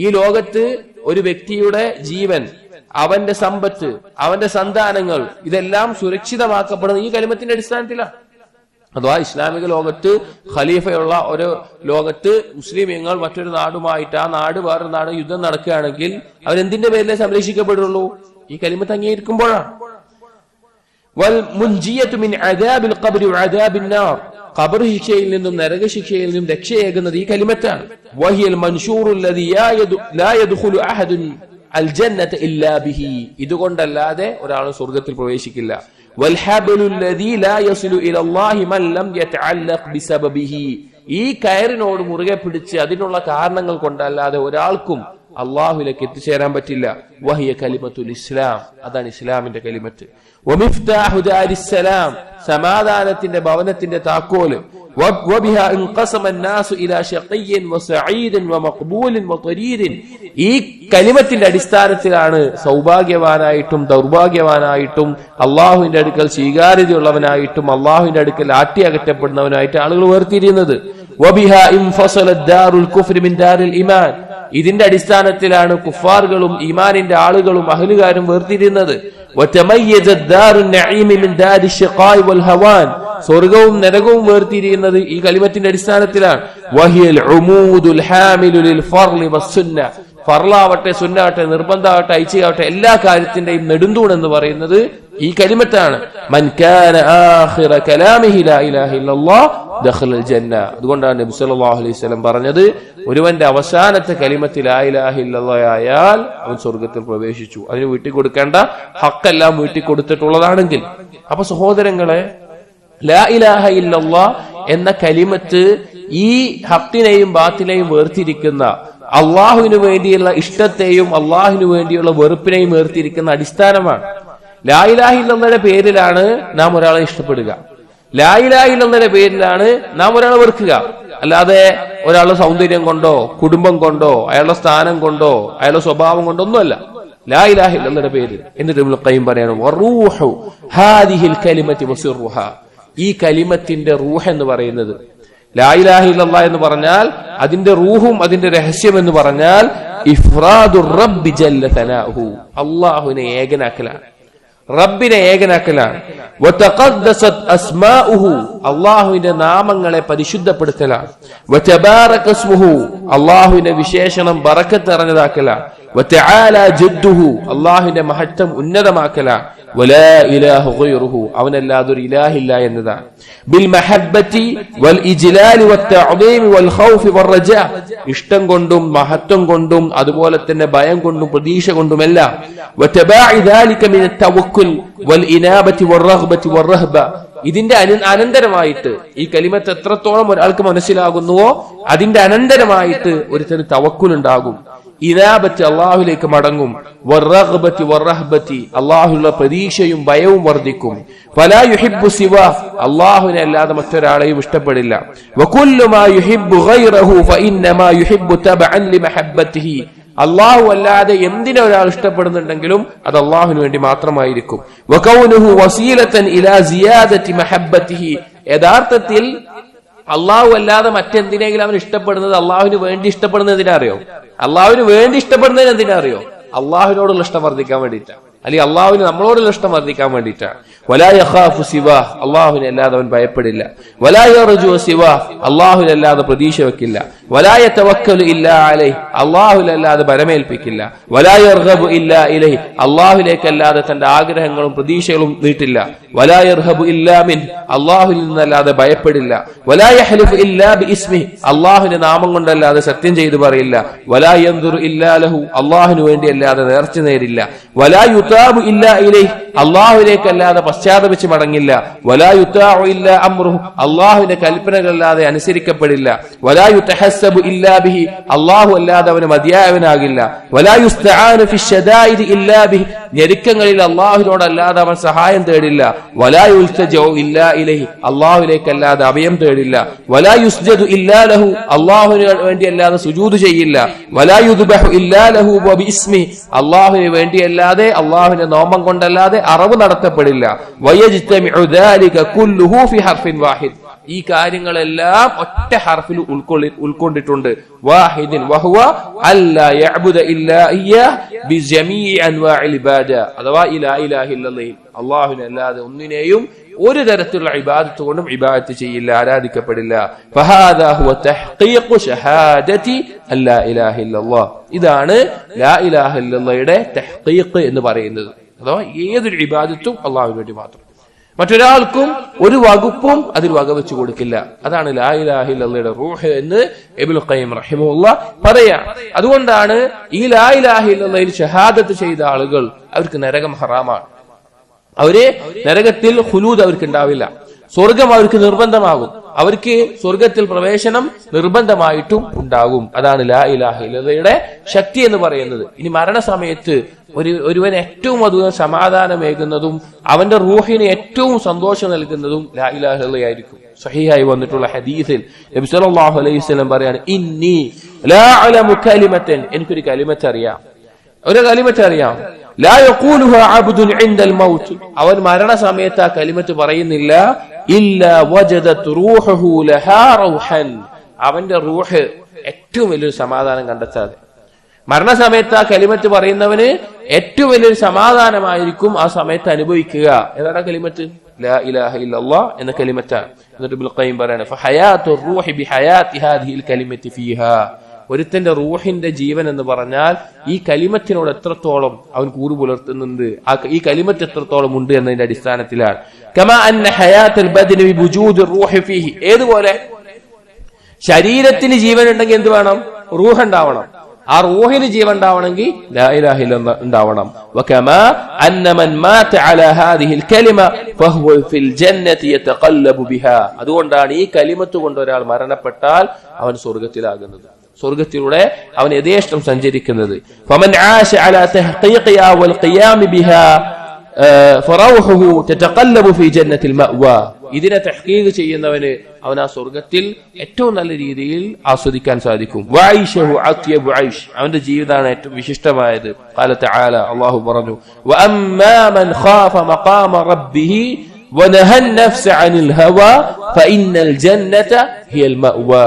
ഈ ലോകത്ത് ഒരു വ്യക്തിയുടെ ജീവൻ, അവന്റെ സമ്പത്ത്, അവന്റെ സന്താനങ്ങൾ ഇതെല്ലാം സുരക്ഷിതമാക്കപ്പെടുന്നത് ഈ കലിമത്തിന്റെ അടിസ്ഥാനത്തിലാണ്. അഥവാ ഇസ്ലാമിക ലോകത്ത് ഖലീഫയുള്ള ഒരു ലോകത്ത് മുസ്ലിമീങ്ങൾ മറ്റൊരു നാടുമായിട്ട്, ആ നാട് വേറൊരു നാട് യുദ്ധം നടക്കുകയാണെങ്കിൽ അവരെന്തിന്റെ പേരിലേ സംരക്ഷിക്കപ്പെടുള്ളൂ? ഈ കലിമത്ത് അംഗീകരിക്കുമ്പോഴാണ്. ഖബർ ശിക്ഷയിൽ നിന്നും നരകശിക്ഷയിൽ നിന്നും രക്ഷയേകുന്നത് ഈ കലിമത്താണ്. ഇതുകൊണ്ടല്ലാതെ ഒരാൾ സ്വർഗത്തിൽ പ്രവേശിക്കില്ല. ഈ കയറിനോട് മുറുകെ പിടിച്ച് അതിനുള്ള കാരണങ്ങൾ കൊണ്ടല്ലാതെ ഒരാൾക്കും അള്ളാഹുലേക്ക് എത്തിച്ചേരാൻ പറ്റില്ല. വഹിയ കലിമത്തുൽ ഇസ്ലാം, അതാണ് ഇസ്ലാമിന്റെ കലിമത്ത്. വമിഫ്താഹു ദാരിസ്സലാം, സമാധാനത്തിന്റെ ഭവനത്തിന്റെ താക്കോല്. വബിഹാ ഇൻഖസമ അന്നാസു ഇലാ ശഖിയ്യിൻ വസഈദിൻ വമഖ്ബൂലിൻ വതരീദിൻ. ഈ കലിമത്തിന്റെ അടിസ്ഥാനത്തിലാണ് സൗഭാഗ്യവാനായിട്ടും ദൗർഭാഗ്യവാനായിട്ടും അള്ളാഹുവിന്റെ അടുക്കൽ സ്വീകാര്യതയുള്ളവനായിട്ടും അള്ളാഹുവിന്റെ അടുക്കൽ ആട്ടിയകറ്റപ്പെടുന്നവനായിട്ട് ആളുകൾ വേർതിരിയുന്നത്. വബിഹാ ഇൻഫസലത് ദാറുൽ കുഫ്രി മിൻ ദാരിൽ ഈമാൻ. ഇതിന്റെ അടിസ്ഥാനത്തിലാണ് കുഫാറുകളും ഈമാനിന്റെ ആളുകളും അഹ്ലുകാരും വേർതിരിയുന്നത്. സ്വർഗവും നരകവും വേർതിരിയുന്നത് ഈ കലിമത്തിന്റെ അടിസ്ഥാനത്തിലാണ്. ഫർളാവട്ടെ, സുന്നാവട്ടെ, നിർബന്ധമാവട്ടെ, ഐച്ഛികമാവട്ടെ, എല്ലാ കാര്യത്തിന്റെയും നെടുന്തൂൺ എന്ന് പറയുന്നത് ഈ കലിമത്താണ്. മൻ കാന ആഖിറ കലാമിഹി ലാ ഇലാഹ ഇല്ലല്ലാഹ് ദഖലൽ ജന്ന. അതുകൊണ്ടാണ് നബി സല്ലല്ലാഹു അലൈഹി വസല്ലം പറഞ്ഞത്, ഒരുവന്റെ അവസാനത്തെ കലിമത്ത് ലാ ഇലാഹ ഇല്ലല്ലാഹ് ആയാൽ അവൻ സ്വർഗത്തിൽ പ്രവേശിച്ചു. അതിന് വീട്ടിക്കൊടുക്കേണ്ട ഹക്കെല്ലാം വീട്ടിക്കൊടുത്തിട്ടുള്ളതാണെങ്കിൽ. അപ്പൊ സഹോദരങ്ങളെ, ലാ ഇലാഹ ഇല്ലല്ലാഹ് എന്ന കലിമത്ത് ഈ ഹക്കിനെയും ബാത്തിനെയും വേർതിരിക്കുന്ന, അള്ളാഹുവിന് വേണ്ടിയുള്ള ഇഷ്ടത്തെയും അള്ളാഹുവിന് വേണ്ടിയുള്ള വെറുപ്പിനെയും വേർതിരിക്കുന്ന അടിസ്ഥാനമാണ്. ലാ ഇലാഹ ഇല്ലല്ലാഹയുടെ പേരിലാണ് നാം ഒരാളെ ഇഷ്ടപ്പെടുക. ലാ ഇലാഹ ഇല്ലല്ലാഹയുടെ പേരിലാണ് നാം ഒരാളെ വെറുക്കുക. അല്ലാതെ ഒരാളുടെ സൗന്ദര്യം കൊണ്ടോ കുടുംബം കൊണ്ടോ അയാളുടെ സ്ഥാനം കൊണ്ടോ അയാളുടെ സ്വഭാവം കൊണ്ടോ ഒന്നുമല്ല. ലാ ഇലാഹ ഇല്ലല്ലാഹയുടെ പേര്. എന്നിട്ട് ഇബ്നുൽ ഖയ്യിം പറയാണ്, വറൂഹു ഹാദിഹിൽ കലിമത്തി വസിറുഹാ. ഈ കലിമത്തിന്റെ റൂഹ് എന്ന് പറയുന്നത്, ലാ ഇലാഹ ഇല്ലല്ലാഹ് എന്ന് പറഞ്ഞാൽ അതിന്റെ റൂഹും അതിന്റെ രഹസ്യം എന്ന് പറഞ്ഞാൽ ഇഫ്റാദുർ റബ്ബി ജല്ല തനാഹു, അല്ലാഹുവിനെ ഏകനാക്കലാണ്, റബ്ബിനെ ഏകനാക്കലാണ്. വതഖദ്ദസത് അസ്മാഉഹു, അല്ലാഹുവിന്റെ നാമങ്ങളെ പരിശുദ്ധപ്പെടുത്തലാണ്. വതബാറക ഇസ്മുഹു, അല്ലാഹുവിന്റെ വിശേഷണം ബറക്കത്ത് നിറഞ്ഞതാക്കലാണ്. വതആല ജദ്ദുഹു, അല്ലാഹുവിന്റെ മഹത്വം ഉന്നതമാക്കലാണ്. വലാ ഇലാഹ ഗൈറുഹു, അവനല്ലാതെ ഒരു ഇലാഹില്ല എന്നതാണ്. ബിൽ മഹബ്ബതി വൽ ഇജ്ലാലി വത്തഅദീം വൽ ഖൗഫ് വറജാ, ഇഷ്ടം കൊണ്ടും മഹത്വം കൊണ്ടും അതുപോലെ തന്നെ ഭയം കൊണ്ടും പ്രതീക്ഷ കൊണ്ടുമെല്ലാം. വതബാഇ ദാലിക മിന തവക്കുൽ വൽ ഇനാബതി വറഗ്ബതി വറഹബ, ഇതിന്റെ അനന്തരമായിട്ട് ഈ കലിമത്ത് എത്രത്തോളം ഒരാൾക്ക് മനസ്സിലാകുന്നുവോ അതിന്റെ അനന്തരമായിട്ട് ഒരുത്തന് തവക്കുൽ ഉണ്ടാകും, ഇനാബത്ത് അള്ളാഹുലേക്ക് മടങ്ങും, വറഗ്ബതി വറഹബതി അള്ളാഹുള്ള പ്രതീക്ഷയും ഭയവും വർദ്ധിക്കും. ഫലാ യുഹിബ്ബു സിവാ, അള്ളാഹുവിനെ അല്ലാതെ മറ്റൊരാളെയും ഇഷ്ടപ്പെടില്ല. വകുല്ലു മാ യുഹിബ്ബു ഗൈറഹു ഫഇന്നമാ യുഹിബ്ബു തബഅൻ ലിമഹബ്ബതിഹി, അള്ളാഹു അല്ലാതെ എന്തിനെ ഒരാൾ ഇഷ്ടപ്പെടുന്നുണ്ടെങ്കിലും അത് അള്ളാഹുവിന് വേണ്ടി മാത്രമായിരിക്കും. വകൗനുഹു വസീലതൻ ഇലാ സിയാദതി മഹബ്ബതിഹി, യഥാർത്ഥത്തിൽ അള്ളാഹു അല്ലാതെ മറ്റെന്തിനെങ്കിലും അവൻ ഇഷ്ടപ്പെടുന്നത് അള്ളാഹുവിന് വേണ്ടി ഇഷ്ടപ്പെടുന്നതിനെ അറിയോ? അള്ളാഹുവിന് വേണ്ടി ഇഷ്ടപ്പെടുന്നതിന് എന്തിനാ അറിയോ? അള്ളാഹുവിനോടുള്ള ഇഷ്ടം വർദ്ധിക്കാൻ വേണ്ടിയിട്ടാണ്, അല്ലെങ്കിൽ അള്ളാഹുവിന് നമ്മളോടുള്ള ഇഷ്ടം വർദ്ധിക്കാൻ വേണ്ടിയിട്ടാണ്. വലാ യഖാഫു സിവാഹ്, അള്ളാഹുവിനെ അല്ലാതെ അവൻ ഭയപ്പെടില്ല. വലാ യർജു സിവാഹ്, അള്ളാഹുവിനെ അല്ലാതെ പ്രതീക്ഷ വെക്കില്ല. വലാ യതവക്കലു ഇല്ലാ അലൈഹി, അല്ലാഹുവിലല്ലാതെ ബലമേൽപ്പിക്കില്ല. വലാ യർഗബു ഇല്ലാ ഇലൈഹി, അല്ലാഹുവിലേക്കല്ലാതെ തന്റെ ആഗ്രഹങ്ങളും പ്രതീക്ഷകളും നീട്ടില്ല. വലാ യർഹബു ഇല്ലാ മിൻഹു, അല്ലാഹുവിൽ നിന്നല്ലാതെ ഭയപ്പെടില്ല. വലാ യഹ്ലിഫു ഇല്ലാ ബിഇസ്മിഹി, അല്ലാഹുവിന്റെ നാമം കൊണ്ടല്ലാതെ സത്യം ചെയ്തു പറയില്ല. വലാ യൻദുറു ഇല്ലാ ലഹു, അല്ലാഹുവിന് വേണ്ടി അല്ലാതെ നേർച്ച നേരില്ല. വലാ യുതാബു ഇല്ലാ ഇലൈഹി, അല്ലാഹുവിലേക്കല്ലാതെ പശ്ചാത്തപിച്ച് മടങ്ങില്ല. വലാ യുതാഉ ഇല്ലാ അംറുഹു, അല്ലാഹുവിന്റെ കൽപ്പനകളല്ലാതെ അനുസരിക്കപ്പെടില്ല. വലാ യുതഹസ്സബു ഇല്ലാ ബിഹി, അല്ലാഹു അല്ലാതെ അവന് മതിയായവനാകില്ല. വലാ യുസ്തആനു ഫിശ്ശദായിദി ഇല്ലാ ബിഹി, ഞെരുക്കങ്ങളിൽ അല്ലാഹുവിനോടല്ലാതെ അവൻ സഹായം തേടില്ല. വലാ യുൽതജഉ ഇല്ലാ ഇലൈഹി, അല്ലാഹുവിലേക്കല്ലാതെ അഭയം തേടില്ല. വലാ യുസ്ജദു ഇല്ലാ ലഹു, അല്ലാഹുവിന് വേണ്ടി അല്ലാതെ സുജൂദ് ചെയ്യില്ല. വലാ യുദ്ബഹു ഇല്ലാ ലഹു വബിസ്മിഹി, അല്ലാഹുവിന് വേണ്ടിയല്ലാതെ അല്ലാഹുവിന്റെ നാമം കൊണ്ടല്ലാതെ അറവ് നടത്തപ്പെടില്ല. വയജ്തമിഉ ദാലിക കുല്ലുഹു ഫി ഹർഫിൻ വാഹിദ്, ഈ കാര്യങ്ങളെല്ലാം ഒറ്റ ഹർഫിൽ ഉൾക്കൊണ്ടിട്ടുണ്ട്. വാഹിദിൻ വഹുവ അല്ലാ യഅ്ബുദ ഇല്ലാ ഇയ്യാഹ് ബിജമീഇ അൻവാഇൽ ഇബാദ, അഥവാ ലാ ഇലാഹ ഇല്ലല്ലാഹ്, അല്ലാഹുവിനെ അല്ലാതെ ഒന്നിനെയും ഒരു തരത്തിലുള്ള ഇബാദത്ത് കൊണ്ടും ഇബാദത്ത് ചെയ്യില്ല, ആരാധിക്കപ്പെടില്ല. ഫഹാദാ ഹുവ തഹ്ഖീഖു ഷഹാദതി അല്ലാ ഇലാഹ ഇല്ലല്ലാഹ്, ഇതാണ് ലാ ഇലാഹ ഇല്ലല്ലാഹയുടെ തഹ്ഖീഖ് എന്ന് പറയുന്നത്. അഥവാ ഏതൊരു ഇബാദത്തും അല്ലാഹുവിന് വേണ്ടി മാത്രം, മറ്റൊരാൾക്കും ഒരു വകുപ്പും അതിൽ വകവെച്ചു കൊടുക്കില്ല. അതാണ് ലാ ഇലാഹ ഇല്ലല്ലാഹയുടെ റൂഹ് എന്ന് ഇബ്നുൽ ഖയ്യിം റഹിമഹുല്ലാഹ് പറയാ. അതുകൊണ്ടാണ് ഈ ലാ ഇലാഹ ഇല്ലല്ലാഹയിൽ ഷഹാദത്ത് ചെയ്ത ആളുകൾ അവർക്ക് നരകം ഹറാമാണ്. അവര് നരകത്തിൽ ഖുലൂദ് അവർക്ക് ഉണ്ടാവില്ല, സ്വർഗം അവർക്ക് നിർബന്ധമാകും, അവർക്ക് സ്വർഗത്തിൽ പ്രവേശനം നിർബന്ധമായിട്ടും ഉണ്ടാകും. അതാണ് ലാ ഇലാഹ ഇല്ലല്ലാഹയുടെ ശക്തി എന്ന് പറയുന്നത്. ഇനി മരണസമയത്ത് ഒരുവൻ ഏറ്റവും അധികം സമാധാനമേകുന്നതും അവന്റെ റൂഹിന് ഏറ്റവും സന്തോഷം നൽകുന്നതും ലാ ഇലാഹ ഇല്ലല്ലാഹ് ആയിരിക്കും. സഹീഹായി വന്നിട്ടുള്ള ഹദീസിൽ നബി സല്ലല്ലാഹു അലൈഹി വസല്ലം പറയാണ്, ഇന്നി ലാ അലമു കലിമതൻ, എനിക്കൊരു കലിമത്ത് അറിയാം, ഒരു കലിമത്ത് അറിയാം. ലാ യഖൂലുഹു അബ്ദുൻ ഇൻദൽ മൗത്ത്, അവൻ മരണസമയത്ത് ആ കലിമത്ത് പറയുന്നില്ല. ഇല്ലാ വജദത് റൂഹുഹു ലഹാ റൗഹൻ, അവന്റെ റൂഹ് ഏറ്റവും വലിയൊരു സമാധാനം കണ്ടെത്താതെ. മരണസമയത്ത് ആ കലിമത്ത് പറയുന്നവന് ഏറ്റവും വലിയൊരു സമാധാനമായിരിക്കും ആ സമയത്ത് അനുഭവിക്കുക. ഏതാണ് ആ കലിമത്ത്? ലാ ഇലാഹ ഇല്ലല്ലാഹ് എന്ന കലിമത്താണ്. എന്നിട്ട് ഇബ്നുൽ ഖയ്യിം പറയാണ്, ഫഹയാത്തു റൂഹി ബിഹയാത്തി ഹാദിഹിൽ കലിമത്തി ഫീഹാ, ഒരുത്തന്റെ റൂഹിന്റെ ജീവൻ എന്ന് പറഞ്ഞാൽ ഈ കലിമത്തിനോട് എത്രത്തോളം അവൻ കൂറു പുലർത്തുന്നുണ്ട്, ഈ കലിമത്ത് എത്രത്തോളം ഉണ്ട് എന്നതിന്റെ അടിസ്ഥാനത്തിലാണ്. കമാ അന്ന ഹയാത്തുൽ ബദനി ബിവുജൂദി റൂഹി ഫീഹി, ഏതുപോലെ ശരീരത്തിന് ജീവൻ ഉണ്ടെങ്കിൽ എന്ത് വേണം? റൂഹ് ഉണ്ടാവണം. ആ റൂഹിന് ജീവൻ ഉണ്ടാവണമെങ്കിൽ ലാ ഇലാഹ ഇല്ലല്ലാഹ് ഉണ്ടാവണം. വകമാ അന്ന മൻ മാത അലാ ഹാദിഹിൽ കലിമ ഫഹുവ ഫിൽ ജന്നതി യതഖല്ലബു ബിഹാ, അതുകൊണ്ടാണ് ഈ കലിമത്ത് കൊണ്ട് ഒരാൾ മരണപ്പെട്ടാൽ അവൻ സ്വർഗ്ഗത്തിലാകുന്നത്, സ്വർഗ്ഗത്തിലൂടെ അവൻ യഥേഷ്ടം സഞ്ചരിക്കുന്നത്. ഫമൻ ആശ അലാ തഹ്ഖീഖിഹാ വൽ ഖിയാം ബിഹാ ഫറൗഹുഹു തതഖല്ലബു ഫീ ജന്നത്തിൽ മഅ്വാ, ഇതിനെ തഹ്ഖീഖ് ചെയ്യുന്നവന് അവൻ ആ സ്വർഗ്ഗത്തിൽ ഏറ്റവും നല്ല രീതിയിൽ ആസ്വദിക്കാൻ സാധിക്കും. വഐശഹു അത്യബു ഐഷ്, അവന്റെ ജീവിതമാണ് ഏറ്റവും വിശിഷ്ടമായത്. ഖാല തആല, അല്ലാഹു പറഞ്ഞു, വഅമ്മാ മൻ ഖാഫ മഖാമ റബ്ബിഹി വനഹ അൻ-നഫ്സ അനിൽ ഹവാ ഫഇന്നൽ ജന്നത ഹിയൽ മഅ്വാ,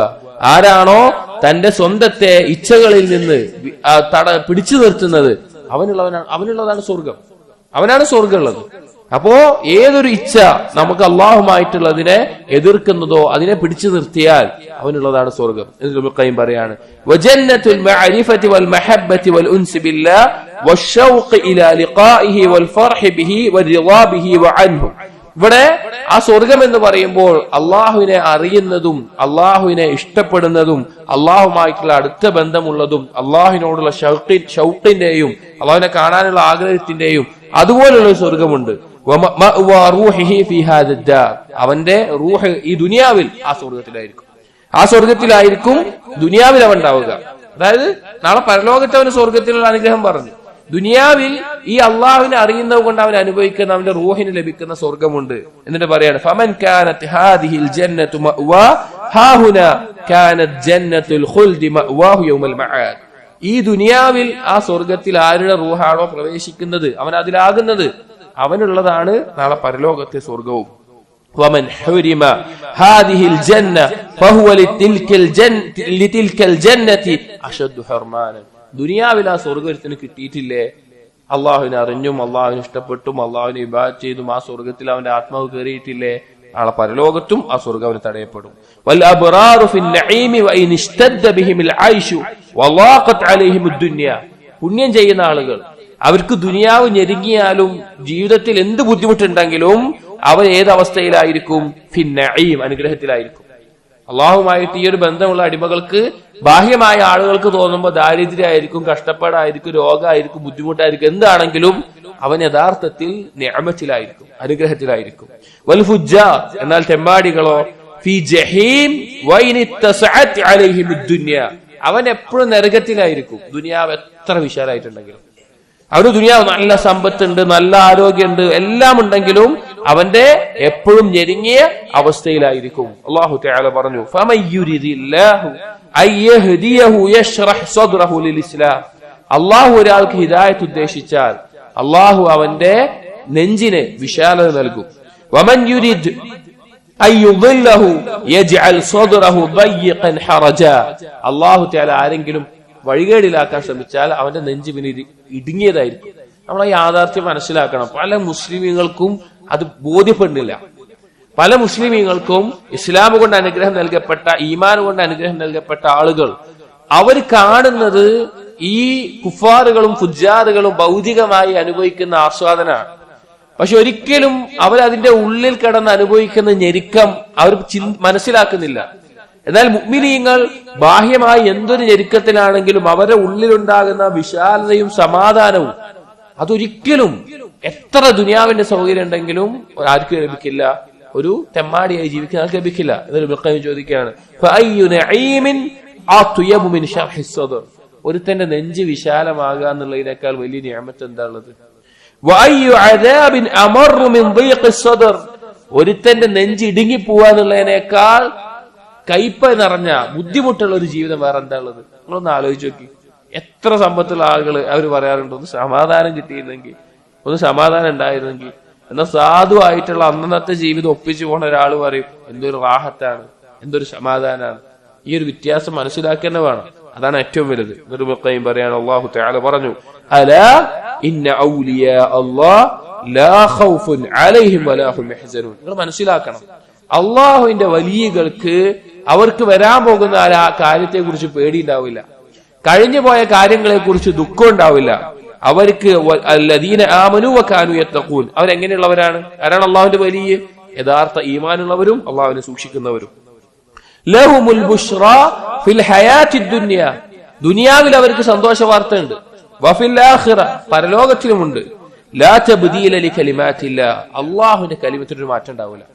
ആരാണോ തന്റെ സ്വന്തത്തെ ഇച്ഛകളിൽ നിന്ന് പിടിച്ചു നിർത്തുന്നത് അവനുള്ളതാണ് സ്വർഗം, അവനാണ് സ്വർഗമുള്ളത്. അപ്പോ ഏതൊരു ഇച്ഛ നമുക്ക് അള്ളാഹുമായിട്ടുള്ളതിനെ എതിർക്കുന്നതോ അതിനെ പിടിച്ചു നിർത്തിയാൽ അവനുള്ളതാണ് സ്വർഗം. ഇബ്നുൽ ഖയ്യിം പറയാണ്, വജന്നത്തുൽ മഅരിഫതി വൽ മഹബ്ബതി വൽ ഉൻസ് ബില്ലാഹ് വശൗഖ് ഇലാ ലിഖാഇഹി വൽ ഫർഹ് ബിഹി വറിളാ ബിഹി വഅൻഹു, ഇവിടെ ആ സ്വർഗം എന്ന് പറയുമ്പോൾ അള്ളാഹുവിനെ അറിയുന്നതും അള്ളാഹുവിനെ ഇഷ്ടപ്പെടുന്നതും അള്ളാഹുമായിട്ടുള്ള അടുത്ത ബന്ധമുള്ളതും അള്ളാഹുവിനോടുള്ള ഷൗഖിന്റെയും അള്ളാഹുവിനെ കാണാനുള്ള ആഗ്രഹത്തിന്റെയും അതുപോലുള്ള ഒരു സ്വർഗമുണ്ട്. അവന്റെ റൂഹ് ഈ ദുനിയാവിൽ ആ സ്വർഗത്തിലായിരിക്കും ദുനിയാവിൽ അവൻ ഉണ്ടാവുക. അതായത് നാളെ പരലോകത്ത് അവന് സ്വർഗത്തിലുള്ള അനുഗ്രഹം പറഞ്ഞു. ദുനിയാവിൽ ഈ അള്ളാഹുവിനെ അറിയുന്നത് കൊണ്ട് അവൻ അനുഭവിക്കുന്ന അവന്റെ റൂഹിന് ലഭിക്കുന്ന സ്വർഗമുണ്ട്. എന്നിട്ട് പറയാണ്, ഫമൻ കാനത് ഹാദിഹിൽ ജന്നതു മഅ്വാ ഹാഹുനാ കാനത് ജന്നത്തുൽ ഖുൽദി മഅ്വാഹു യൗമൽ മആദ്, ഈ ദുനിയാവിൽ ആ സ്വർഗത്തിൽ ആരുടെ റൂഹാണോ പ്രവേശിക്കുന്നത് അവൻ അതിലാകുന്നത് അവനുള്ളതാണ് നാളെ പരലോകത്തെ സ്വർഗവും. വമൻ ഹുരിമ ഹാദിഹിൽ ജന്ന ഫഹുവ ലിതിൽകൽ ജന്നതി അശദ്ദു ഹർമാന, ദുനിയാവിൽ ആ സ്വർഗത്തിന് കിട്ടിയിട്ടില്ലേ, അള്ളാഹുവിനെ അറിഞ്ഞും അള്ളാഹുവിനെ ഇഷ്ടപ്പെട്ടും അള്ളാഹുവിനെ ഇബാദത്ത് ചെയ്തും ആ സ്വർഗത്തിൽ അവന്റെ ആത്മാവ് കയറിയിട്ടില്ലേ, ആളെ പരലോകത്തും ആ സ്വർഗ്ഗം അവന് തടയപ്പെടും. വൽ അബ്റാറു ഫിൻ നഈമി വഇൻ ഇസ്തദ്ദ ബിഹിമിൽ ഐശു വളാഖത് അലൈഹിമുദ് ദുനിയ. പുണ്യം ചെയ്യുന്ന ആളുകൾ അവർക്ക് ദുനിയാവ് ഞെരുങ്ങിയാലും ജീവിതത്തിൽ എന്ത് ബുദ്ധിമുട്ടുണ്ടെങ്കിലും അവർ ഏതവസ്ഥയിലായിരിക്കും? ഫിൻ നഈം, അനുഗ്രഹത്തിലായിരിക്കും. അള്ളാഹുമായിട്ട് ഈ ഒരു ബന്ധമുള്ള അടിമകൾക്ക് ബാഹ്യമായ ആളുകൾക്ക് തോന്നുമ്പോൾ ദാരിദ്ര്യമായിരിക്കും, കഷ്ടപ്പാടായിരിക്കും, രോഗമായിരിക്കും, ബുദ്ധിമുട്ടായിരിക്കും, എന്താണെങ്കിലും അവൻ യഥാർത്ഥത്തിൽ നിഅമത്തിലായിരിക്കും, അനുഗ്രഹത്തിലായിരിക്കും. വൽ ഫുജ്ജാർ, എന്നാൽ തെമ്മാടികളോ ഫീ ജഹീം വഇൻ ഇത്തസഅത് അലൈഹിമുദ് ദുനിയ, അവൻ എപ്പോഴും നരകത്തിലായിരിക്കും. ദുനിയാവ് എത്ര വിശാലമായിട്ടുണ്ടെങ്കിലും, അവന് ദുനിയാവ് നല്ല സമ്പത്തുണ്ട്, നല്ല ആരോഗ്യമുണ്ട്, എല്ലാം ഉണ്ടെങ്കിലും അവന്റെ എപ്പോഴും ഞെരുങ്ങിയ അവസ്ഥയിലായിരിക്കും. അല്ലാഹു തആല പറഞ്ഞു, ഫമയ്യുരിദില്ലാഹു അയ്യഹ്ദിയഹു യശ്റഹ് സദ്റഹു ലിൽഇസ്ലാം. അല്ലാഹു ഒരാൾക്ക് ഹിദായത്ത് ഉദ്ദേശിച്ചാൽ അല്ലാഹു അവന്റെ നെഞ്ചിന് വിശാലത നൽകും. വമൻ യുരിദ് അയ്യുദില്ലഹു യജ്അൽ സദ്റഹു ദയ്യിഖൻ ഹറജ. അല്ലാഹു തആല ആരെങ്കിലും വഴികേടിലാക്കാൻ ശ്രമിച്ചാൽ അവന്റെ നെഞ്ച് പിന്നെ ഇടുങ്ങിയതായിരിക്കും. നമ്മൾ ആ യാഥാർത്ഥ്യം മനസ്സിലാക്കണം. പല മുസ്ലിമീങ്ങൾക്കും അത് ബോധ്യപ്പെടുന്നില്ല. പല മുസ്ലിമീങ്ങൾക്കും ഇസ്ലാം കൊണ്ട് അനുഗ്രഹം നൽകപ്പെട്ട, ഈമാൻ കൊണ്ട് അനുഗ്രഹം നൽകപ്പെട്ട ആളുകൾ അവർ കാണുന്നത് ഈ കുഫാറുകളും ഫുജ്ജാറുകളും ഭൗതികമായി അനുഭവിക്കുന്ന ആസ്വാദനമാണ്. പക്ഷെ ഒരിക്കലും അവരതിന്റെ ഉള്ളിൽ കിടന്ന് അനുഭവിക്കുന്ന ഞെരുക്കം അവർ മനസ്സിലാക്കുന്നില്ല. എന്നാൽ മുഅ്മിനീങ്ങൾ ബാഹ്യമായി എന്തൊരു ഞെരുക്കത്തിലാണെങ്കിലും അവരുടെ ഉള്ളിലുണ്ടാകുന്ന വിശാലതയും സമാധാനവും അതൊരിക്കലും എത്ര ദുനിയാവിന്റെ സൗകര്യം ഉണ്ടെങ്കിലും ആർക്കും ലഭിക്കില്ല. ഒരു തെമ്മാടിയായി ജീവിക്കുന്ന ആൾക്ക് ലഭിക്കില്ല. എന്നൊരു ബിഖൈം ചോദിക്കുകയാണ്, ഒരുത്തന്റെ നെഞ്ച് വിശാലമാകുക എന്നുള്ളതിനേക്കാൾ വലിയ നിഅമത്ത് എന്താ ഉള്ളത്? ഒരുത്തന്റെ നെഞ്ച് ഇടുങ്ങിപ്പോവുക എന്നുള്ളതിനേക്കാൾ കയ്പ് നിറഞ്ഞ ബുദ്ധിമുട്ടുള്ള ഒരു ജീവിതം വേറെ എന്താ ഉള്ളത്? നിങ്ങളൊന്ന് ആലോചിച്ച് നോക്കി. എത്ര സമ്പത്തുള്ള ആളുകൾ അവർ പറയാറുണ്ട്, ഒന്ന് സമാധാനം കിട്ടിയിരുന്നെങ്കിൽ, ഒന്ന് സമാധാനം ഉണ്ടായിരുന്നെങ്കിൽ. എന്നാൽ സാധുവായിട്ടുള്ള അന്നത്തെ ജീവിതം ഒപ്പിച്ചു പോണ ഒരാൾ പറയും എന്തൊരു റാഹത്താണ്, എന്തൊരു സമാധാനാണ്. ഈ ഒരു വ്യത്യാസം മനസ്സിലാക്കേണ്ട വേണം. അതാണ് ഏറ്റവും വലുത്. നിർബക്കയും പറയാണ്, അല്ലാഹു തആല പറഞ്ഞു, അലാ ഇന്ന ഔലിയാ അല്ലാഹ് ലാ ഖൗഫുൻ അലൈഹിം വലാ ഹും യഹ്സനൂൻ. നിങ്ങൾ മനസ്സിലാക്കണം, അള്ളാഹുവിന്റെ വലിയകൾക്ക് അവർക്ക് വരാൻ പോകുന്ന ആ കാര്യത്തെ കുറിച്ച് പേടിയുണ്ടാവില്ല, കഴിഞ്ഞു പോയ കാര്യങ്ങളെ കുറിച്ച് ദുഃഖം ഉണ്ടാവില്ല. അവർക്ക് അല്ലദീന ആമനൂ വകാനൂ യത്തഖൂൻ, അവരെങ്ങനെയുള്ളവരാണ്? ആരാണ് അള്ളാഹുവിന്റെ വലിയ? യഥാർത്ഥ ഈമാനുള്ളവരും അള്ളാഹുവിനെ സൂക്ഷിക്കുന്നവരും. ലഹുമുൽ ബുശ്റാ ഫിൽ ഹയാത്തിദ് ദുനിയ, ദുനിയാവിൽ അവർക്ക് സന്തോഷ വാർത്തയുണ്ട്. വഫിൽ ആഖിറ, പരലോകത്തിലുമുണ്ട്. ലാ തബ്ദീല ലികലിമാത്തില്ലാ, അള്ളാഹുവിന്റെ കലിമത്തിനൊരു മാറ്റം ഉണ്ടാവില്ല.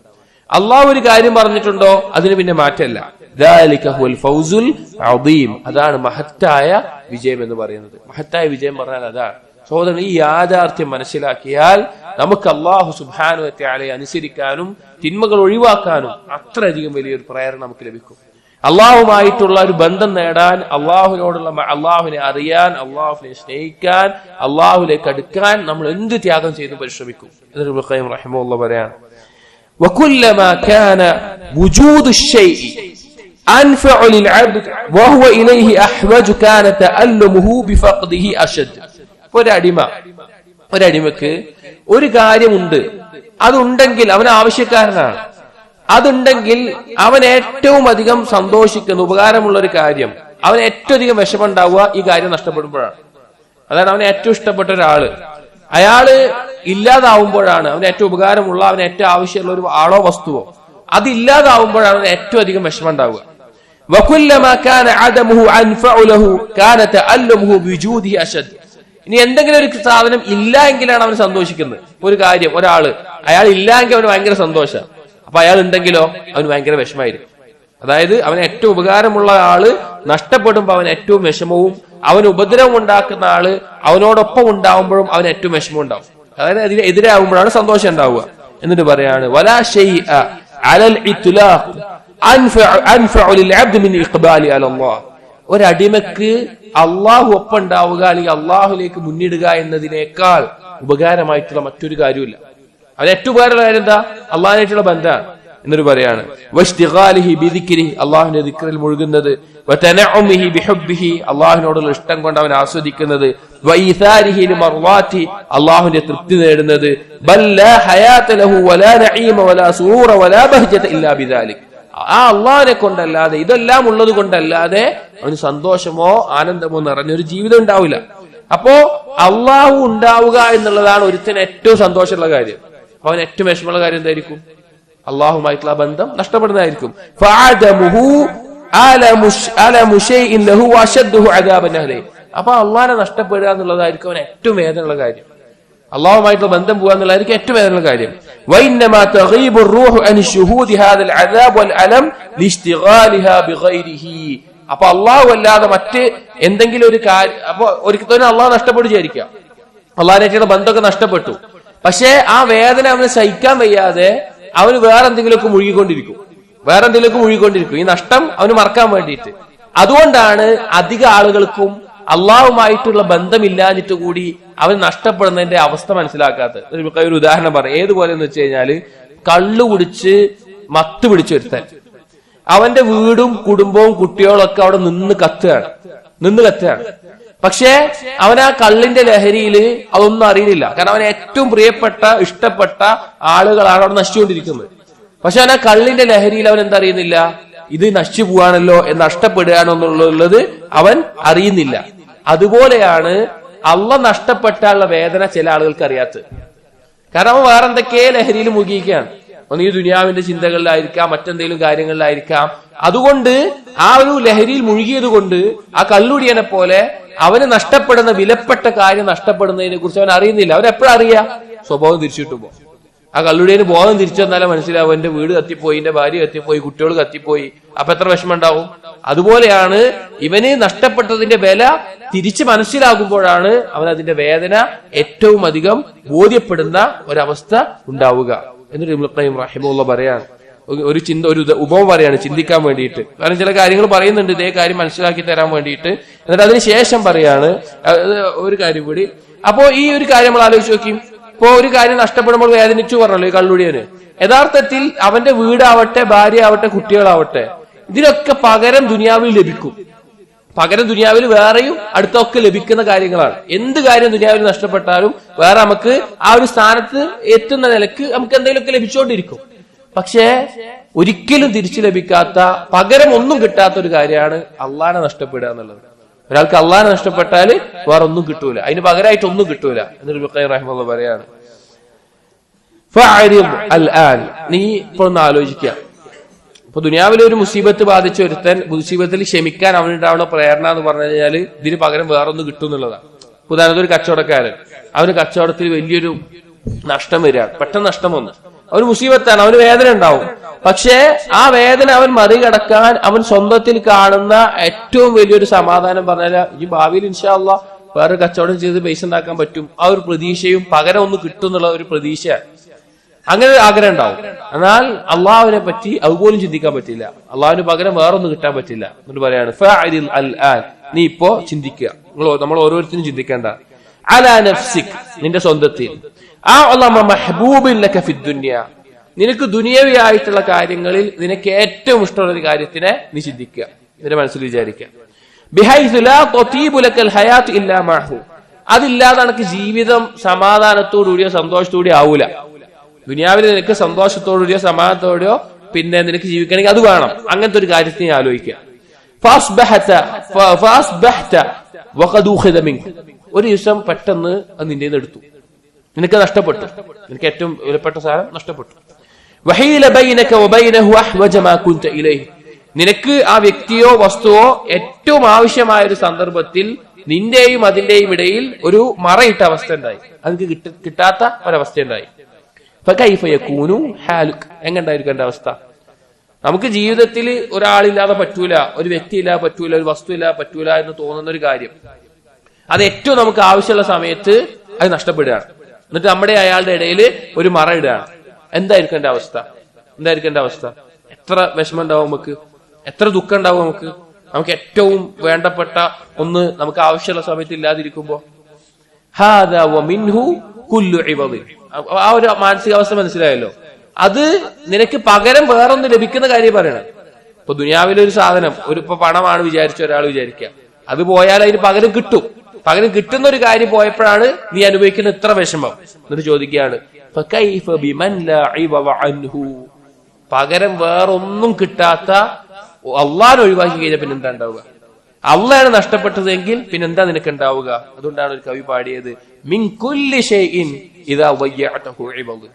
അള്ളാഹു ഒരു കാര്യം പറഞ്ഞിട്ടുണ്ടോ അതിന് പിന്നെ മാറ്റമല്ല. ദാലിക ഹുവൽ ഫൗസുൽ അദീം, അതാണ് മഹത്തായ വിജയം എന്ന് പറയുന്നത്. മഹത്തായ വിജയം പറഞ്ഞാൽ അതാണ്. സഹോദരൻ, ഈ യാഥാർത്ഥ്യം മനസ്സിലാക്കിയാൽ നമുക്ക് അല്ലാഹു സുബ്ഹാനഹു വ തആലയെ അനുസരിക്കാനും തിന്മകൾ ഒഴിവാക്കാനും അത്രയധികം വലിയൊരു പ്രേരണ നമുക്ക് ലഭിക്കും. അള്ളാഹുമായിട്ടുള്ള ഒരു ബന്ധം നേടാൻ, അള്ളാഹുവിനെ അറിയാൻ, അള്ളാഹുവിനെ സ്നേഹിക്കാൻ, അള്ളാഹുലേക്ക് അടുക്കാൻ നമ്മൾ എന്ത് ത്യാഗം ചെയ്ത് പരിശ്രമിക്കും. ഇബ്നു ഖയ്യിം റഹിമഹുല്ലാഹ് പറയാണ്, وكلما كان وجود الشيء أنفع للعبد وهو إليه أحوج كان تألمه بفقده أشد. ഒരടിമക്ക് ഒരു കാര്യമുണ്ട്, അതുണ്ടെങ്കിൽ അവൻ ആവശ്യക്കാരനാണ്, അതുണ്ടെങ്കിൽ അവൻ ഏറ്റവും അധികം സന്തോഷിക്കുന്ന ഉപകാരമുള്ള ഒരു കാര്യം, അവൻ ഏറ്റവും അധികം വിഷമുണ്ടാവുക ഈ കാര്യം നഷ്ടപ്പെടുമ്പോഴാണ്. അതാണ് അവന് ഏറ്റവും ഇഷ്ടപ്പെട്ട ഒരാള്, അയാള് ഇല്ലാതാവുമ്പോഴാണ് അവന് ഏറ്റവും ഉപകാരമുള്ള, അവന് ഏറ്റവും ആവശ്യമുള്ള ഒരു ആളോ വസ്തുവോ അതില്ലാതാവുമ്പോഴാണ് അവന് ഏറ്റവും അധികം വിഷമം ഉണ്ടാവുക. ഇനി എന്തെങ്കിലും ഒരു സാധനം ഇല്ല എങ്കിലാണ് അവൻ സന്തോഷിക്കുന്നത്. ഒരു കാര്യം, ഒരാള് അയാൾ ഇല്ലെങ്കിൽ അവന് ഭയങ്കര സന്തോഷം, അപ്പൊ അയാൾ ഉണ്ടെങ്കിലോ അവന് ഭയങ്കര വിഷമായിരിക്കും. അതായത് അവന് ഏറ്റവും ഉപകാരമുള്ള ആള് നഷ്ടപ്പെടുമ്പോ അവന് ഏറ്റവും വിഷമവും, അവന് ഉപദ്രവം ഉണ്ടാക്കുന്ന ആള് അവനോടൊപ്പം ഉണ്ടാവുമ്പോഴും അവന് ഏറ്റവും വിഷമം ഉണ്ടാവും. അതായത് അതിന് എതിരാകുമ്പോഴാണ് സന്തോഷം ഉണ്ടാവുക. എന്നിട്ട് പറയാണ്, വലാ ശൈഅ അലൽ ഇത്ലാഖ് അൻഫഉ ലിൽ അബ്ദി മിൻ ഇഖ്ബാലി അലല്ലാഹ്. ഒരടിമക്ക് അള്ളാഹു ഒപ്പം ഉണ്ടാവുക അല്ലെങ്കിൽ അള്ളാഹുലേക്ക് മുന്നിടുക എന്നതിനേക്കാൾ ഉപകാരമായിട്ടുള്ള മറ്റൊരു കാര്യമില്ല. അവന് ഏറ്റവും ഉപകാരമുള്ള കാര്യം എന്താ? അള്ളാഹുമായിട്ടുള്ള ബന്ധമാണ്. എന്നിട്ട് പറയാണ്, വഷ്തിഗാലിഹി ബിദിക്രിഹി, അള്ളാഹുവിന്റെ ദിക്റിൽ മുഴുകുന്നത്, വതനഉമിഹി ബിഹുബ്ബിഹി, അള്ളാഹുവിനോടുള്ള ഇഷ്ടം കൊണ്ട് അവൻ ആസ്വദിക്കുന്നത്, വഇസാരിഹി ലിമർവാതി അല്ലാഹുവിന്റെ തൃപ്തി നേടുന്നത് ബൽ ലാ ഹയാത ലഹു വലാ നഈമ വലാ സുറൂറ വലാ ബഹ്ജത ഇല്ലാ ബിദാലിക് ആ അള്ളാഹിനെ കൊണ്ടല്ലാതെ ഇതെല്ലാം ഉള്ളത് കൊണ്ടല്ലാതെ അവന് സന്തോഷമോ ആനന്ദമോ നിറഞ്ഞൊരു ജീവിതം ഉണ്ടാവില്ല. അപ്പോ അള്ളാഹു ഉണ്ടാവുക എന്നുള്ളതാണ് ഒരുത്തിന് ഏറ്റവും സന്തോഷമുള്ള കാര്യം. അപ്പൊ അവന് ഏറ്റവും വിഷമമുള്ള കാര്യം എന്തായിരിക്കും? അള്ളാഹുമായിട്ടുള്ള ബന്ധം നഷ്ടപ്പെടുന്നതായിരിക്കും. അപ്പൊ അള്ളാഹിനെ നഷ്ടപ്പെടുക എന്നുള്ളതായിരിക്കും അവൻ ഏറ്റവും വേദനയുള്ള കാര്യം. അള്ളാഹുമായിട്ടുള്ള ബന്ധം പോകുക എന്നുള്ളതായിരിക്കും ഏറ്റവും വേദനയുള്ള കാര്യം. അപ്പൊ അള്ളാഹു അല്ലാതെ മറ്റ് എന്തെങ്കിലും ഒരു കാര്യം അപ്പൊ ഒരിക്കലും അള്ളാഹു നഷ്ടപ്പെടുകയായിരിക്കാം. അള്ളാഹിനായിട്ടുള്ള ബന്ധമൊക്കെ നഷ്ടപ്പെട്ടു. പക്ഷെ ആ വേദന അവന് സഹിക്കാൻ വയ്യാതെ അവന് വേറെന്തെങ്കിലുമൊക്കെ മുഴുകിക്കൊണ്ടിരിക്കും. ഈ നഷ്ടം അവന് മറക്കാൻ വേണ്ടിയിട്ട്. അതുകൊണ്ടാണ് അധിക ആളുകൾക്കും അള്ളാഹുമായിട്ടുള്ള ബന്ധമില്ലാഞ്ഞിട്ട് കൂടി അവൻ നഷ്ടപ്പെടുന്നതിന്റെ അവസ്ഥ മനസ്സിലാക്കാത്തത്. ഒരു ഉദാഹരണം പറയാം. ഏതുപോലെ എന്ന് വെച്ച് കഴിഞ്ഞാല് കള്ളു കുടിച്ച് മത്ത് പിടിച്ചൊരുത്തൻ അവന്റെ വീടും കുടുംബവും കുട്ടികളും ഒക്കെ അവിടെ നിന്ന് കത്തുകയാണ്. പക്ഷേ അവൻ ആ കള്ളിന്റെ ലഹരിയിൽ അതൊന്നും അറിയുന്നില്ല. കാരണം അവൻ ഏറ്റവും പ്രിയപ്പെട്ട ഇഷ്ടപ്പെട്ട ആളുകളാണ് അവിടെ നശിച്ചുകൊണ്ടിരിക്കുന്നത്. പക്ഷെ അവൻ ആ കള്ളിന്റെ ലഹരിയിൽ അവൻ എന്തറിയുന്നില്ല? ഇത് നശിച്ചു പോവാണല്ലോ, നഷ്ടപ്പെടുകയാണോ എന്നുള്ളത് അവൻ അറിയുന്നില്ല. അതുപോലെയാണ് അള്ളാഹ് നഷ്ടപ്പെട്ടാലുള്ള വേദന ചില ആളുകൾക്ക് അറിയാത്തത്. കാരണം അവൻ വേറെ എന്തൊക്കെ ലഹരിയിൽ മുഴുകിയിരിക്കുകയാണ്. ഒന്ന് ഈ ദുനിയാവിന്റെ ചിന്തകളിലായിരിക്കാം, മറ്റെന്തെങ്കിലും കാര്യങ്ങളിലായിരിക്കാം. അതുകൊണ്ട് ആ ഒരു ലഹരിയിൽ മുഴുകിയത് കൊണ്ട് ആ കള്ളുടിയനെ പോലെ അവന് നഷ്ടപ്പെടുന്ന വിലപ്പെട്ട കാര്യം നഷ്ടപ്പെടുന്നതിനെ കുറിച്ച് അവൻ അറിയുന്നില്ല. അവൻ എപ്പോഴും അറിയാം? സ്വഭാവം തിരിച്ചു കിട്ടുമ്പോ. ആ കള്ളുടിയന് ബോധം തിരിച്ചു വന്നാലേ മനസ്സിലാവും എന്റെ വീട് കത്തിപ്പോയി, എന്റെ ഭാര്യ കത്തിപ്പോയി, കുട്ടികൾ കത്തിപ്പോയി. അപ്പൊ എത്ര വിഷമം ഉണ്ടാവും? അതുപോലെയാണ് ഇവന് നഷ്ടപ്പെട്ടതിന്റെ വില തിരിച്ച് മനസ്സിലാകുമ്പോഴാണ് അവൻ അതിന്റെ വേദന ഏറ്റവും അധികം ബോധ്യപ്പെടുന്ന ഒരവസ്ഥ ഉണ്ടാവുക എന്നൊരു ഇബ്നു ഖയ്യിം റഹിമഹുല്ലാഹ് പറയാണ്. ഒരു ഉപമ പറയാണ് ചിന്തിക്കാൻ വേണ്ടിയിട്ട്. കാരണം ചില കാര്യങ്ങൾ പറയുന്നുണ്ട് ഇതേ കാര്യം മനസ്സിലാക്കി തരാൻ വേണ്ടിയിട്ട്. എന്നിട്ട് അതിനുശേഷം പറയാണ് ഒരു കാര്യം കൂടി. അപ്പോ ഈ ഒരു കാര്യം നമ്മൾ ആലോചിച്ച് നോക്കി. ഇപ്പോ ഒരു കാര്യം നഷ്ടപ്പെടുമ്പോൾ വേദനിച്ചു പറഞ്ഞല്ലോ ഈ കള്ളുടിയന്. യഥാർത്ഥത്തിൽ അവന്റെ വീടാവട്ടെ, ഭാര്യ ആവട്ടെ, കുട്ടികളാവട്ടെ, ഇതിനൊക്കെ പകരം ദുനിയാവിൽ ലഭിക്കും. പകരം ദുനിയാവിൽ വേറെയും അടുത്തൊക്കെ ലഭിക്കുന്ന കാര്യങ്ങളാണ്. എന്ത് കാര്യം ദുനിയാവിൽ നഷ്ടപ്പെട്ടാലും വേറെ നമുക്ക് ആ ഒരു സ്ഥാനത്ത് എത്തുന്ന നിലക്ക് നമുക്ക് എന്തെങ്കിലുമൊക്കെ ലഭിച്ചുകൊണ്ടിരിക്കും. പക്ഷേ ഒരിക്കലും തിരിച്ചു ലഭിക്കാത്ത, പകരം ഒന്നും കിട്ടാത്ത ഒരു കാര്യമാണ് അള്ളാഹിനെ നഷ്ടപ്പെടുക എന്നുള്ളത്. ഒരാൾക്ക് അള്ളാഹിനെ നഷ്ടപ്പെട്ടാൽ വേറെ ഒന്നും കിട്ടൂല, അതിന് പകരമായിട്ട് ഒന്നും കിട്ടൂല എന്നൊരു ഇബ്നു ഖയ്യിം റഹിമഹുല്ലാഹ് പറയാണ്. നീ ഇപ്പോൾ ഒന്ന് ആലോചിക്കുക. ഇപ്പൊ ദുനിയാവിലെ ഒരു മുസീബത്ത് ബാധിച്ച ഒരുത്തൻ മുസീബത്തിൽ ക്ഷമിക്കാൻ അവനുണ്ടാവുന്ന പ്രേരണ എന്ന് പറഞ്ഞു കഴിഞ്ഞാല് ഇതിന് പകരം വേറൊന്നും കിട്ടും എന്നുള്ളതാണ്. ഉദാഹരണത്തിന് ഒരു കച്ചവടക്കാരൻ, അവന് കച്ചവടത്തിൽ വലിയൊരു നഷ്ടം വരികയാണ്, പെട്ടെന്ന് നഷ്ടം വന്നു, അവന് മുസീബത്താണ്, അവന് വേദന ഉണ്ടാവും. പക്ഷേ ആ വേദന അവൻ മറികടക്കാൻ അവൻ സ്വന്തത്തിൽ കാണുന്ന ഏറ്റവും വലിയൊരു സമാധാനം പറഞ്ഞാൽ ഈ ഭാവിയിൽ ഇൻഷാ അല്ലാഹ് വേറെ കച്ചവടം ചെയ്ത് പൈസ ഉണ്ടാക്കാൻ പറ്റും, ആ ഒരു പ്രതീക്ഷയും പകരം ഒന്ന് കിട്ടും എന്നുള്ള ഒരു പ്രതീക്ഷയാണ്. അങ്ങനെ ഒരു ആഗ്രഹം ഉണ്ടാവും. എന്നാൽ അള്ളാഹുവിനെ പറ്റി അതുപോലും ചിന്തിക്കാൻ പറ്റില്ല, അള്ളാഹുവിന് പകരം വേറൊന്നും കിട്ടാൻ പറ്റില്ല. എന്നിട്ട് പറയാണ് ഫഅരിൽ അൽആൻ, നീ ഇപ്പോ ചിന്തിക്കുക. നമ്മൾ ഓരോരുത്തരും ചിന്തിക്കേണ്ട. അലാ നഫ്സിക്, നിന്റെ സ്വന്തത്തിൽ. അഅ്ളമ മഹ്ബൂബിൻ ലക ഫിദ് ദുനിയ, നിനക്ക് ദുനിയവിയായിട്ടുള്ള കാര്യങ്ങളിൽ നിനക്ക് ഏറ്റവും ഇഷ്ടമുള്ള ഒരു കാര്യത്തിനെ നീ ചിന്തിക്കുക, നിന്റെ മനസ്സിൽ വിചാരിക്കുക. ബിഹൈസു ലാ തതീബു ലകൽ ഹയാത്ത് ഇല്ലാ മഅഹു, അതില്ലാതെ നിനക്ക് ജീവിതം സമാധാനത്തോടുകൂടിയോ സന്തോഷത്തോടെയോ ആവൂല. ദുനിയാവിൽ നിനക്ക് സന്തോഷത്തോടുകൂടിയോ സമാധാനത്തോടെയോ പിന്നെ നിനക്ക് ജീവിക്കണമെങ്കിൽ അത് വേണം. അങ്ങനത്തെ ഒരു കാര്യത്തിന് നീ ആലോചിക്കുക. ഒരു ദിവസം പെട്ടെന്ന് അത് നിന്റെ എടുത്തു, നിനക്ക് നഷ്ടപ്പെട്ടു, നിനക്ക് ഏറ്റവും വിലപ്പെട്ട സാധനം നഷ്ടപ്പെട്ടു. നിനക്ക് ആ വ്യക്തിയോ വസ്തുവോ ഏറ്റവും ആവശ്യമായ ഒരു സന്ദർഭത്തിൽ നിന്റെയും അതിന്റെയും ഇടയിൽ ഒരു മറയിട്ട അവസ്ഥ ഉണ്ടായി, അതിന് കിട്ടാത്ത ഒരവസ്ഥ ഉണ്ടായി. എങ്ങണ്ടായിരിക്കും എന്റെ അവസ്ഥ? നമുക്ക് ജീവിതത്തിൽ ഒരാളില്ലാതെ പറ്റൂല, ഒരു വ്യക്തി ഇല്ലാതെ പറ്റൂല, ഒരു വസ്തു ഇല്ലാതെ പറ്റൂല എന്ന് തോന്നുന്ന ഒരു കാര്യം, അത് ഏറ്റവും നമുക്ക് ആവശ്യമുള്ള സമയത്ത് അത് നഷ്ടപ്പെടുകയാണ്. എന്നിട്ട് നമ്മുടെ അയാളുടെ ഇടയിൽ ഒരു മറ ഇടുകയാണ്. എന്തായിരിക്കും എന്റെ അവസ്ഥ? എന്തായിരിക്കും എന്റെ അവസ്ഥ? എത്ര വിഷമം ഉണ്ടാവും നമുക്ക്, എത്ര ദുഃഖം ഉണ്ടാവും നമുക്ക്. നമുക്ക് ഏറ്റവും വേണ്ടപ്പെട്ട ഒന്ന് നമുക്ക് ആവശ്യമുള്ള സമയത്ത് ഇല്ലാതിരിക്കുമ്പോ ആ ഒരു മാനസികാവസ്ഥ മനസ്സിലായല്ലോ. അത് നിനക്ക് പകരം വേറൊന്ന് ലഭിക്കുന്ന കാര്യം പറയണം. ഇപ്പൊ ദുനിയാവിലെ ഒരു സാധനം, ഇപ്പൊ പണമാണ് വിചാരിച്ച ഒരാൾ വിചാരിക്കുക, അത് പോയാൽ അതിന് പകരം കിട്ടും. പകരം കിട്ടുന്ന ഒരു കാര്യം പോയപ്പോഴാണ് നീ അനുഭവിക്കുന്ന ഇത്ര വിഷമം. എന്നിട്ട് ചോദിക്കുകയാണ് ഫകൈഫ ബിമൻ ലാ ഇവവ അൻഹു, പകരം വേറൊന്നും കിട്ടാത്ത അള്ളാഹനെ ഒഴിവാക്കി കഴിഞ്ഞാൽ പിന്നെ എന്താ ഉണ്ടാവുക? അള്ളാഹാണ് നഷ്ടപ്പെട്ടതെങ്കിൽ പിന്നെന്താ നിനക്ക് ഉണ്ടാവുക? അതുകൊണ്ടാണ് ഒരു കവി പാടിയത് മിൻ കുല്ലി ഷൈഇൻ ഇദാ വയ്യഅതഹു ഇവദ്.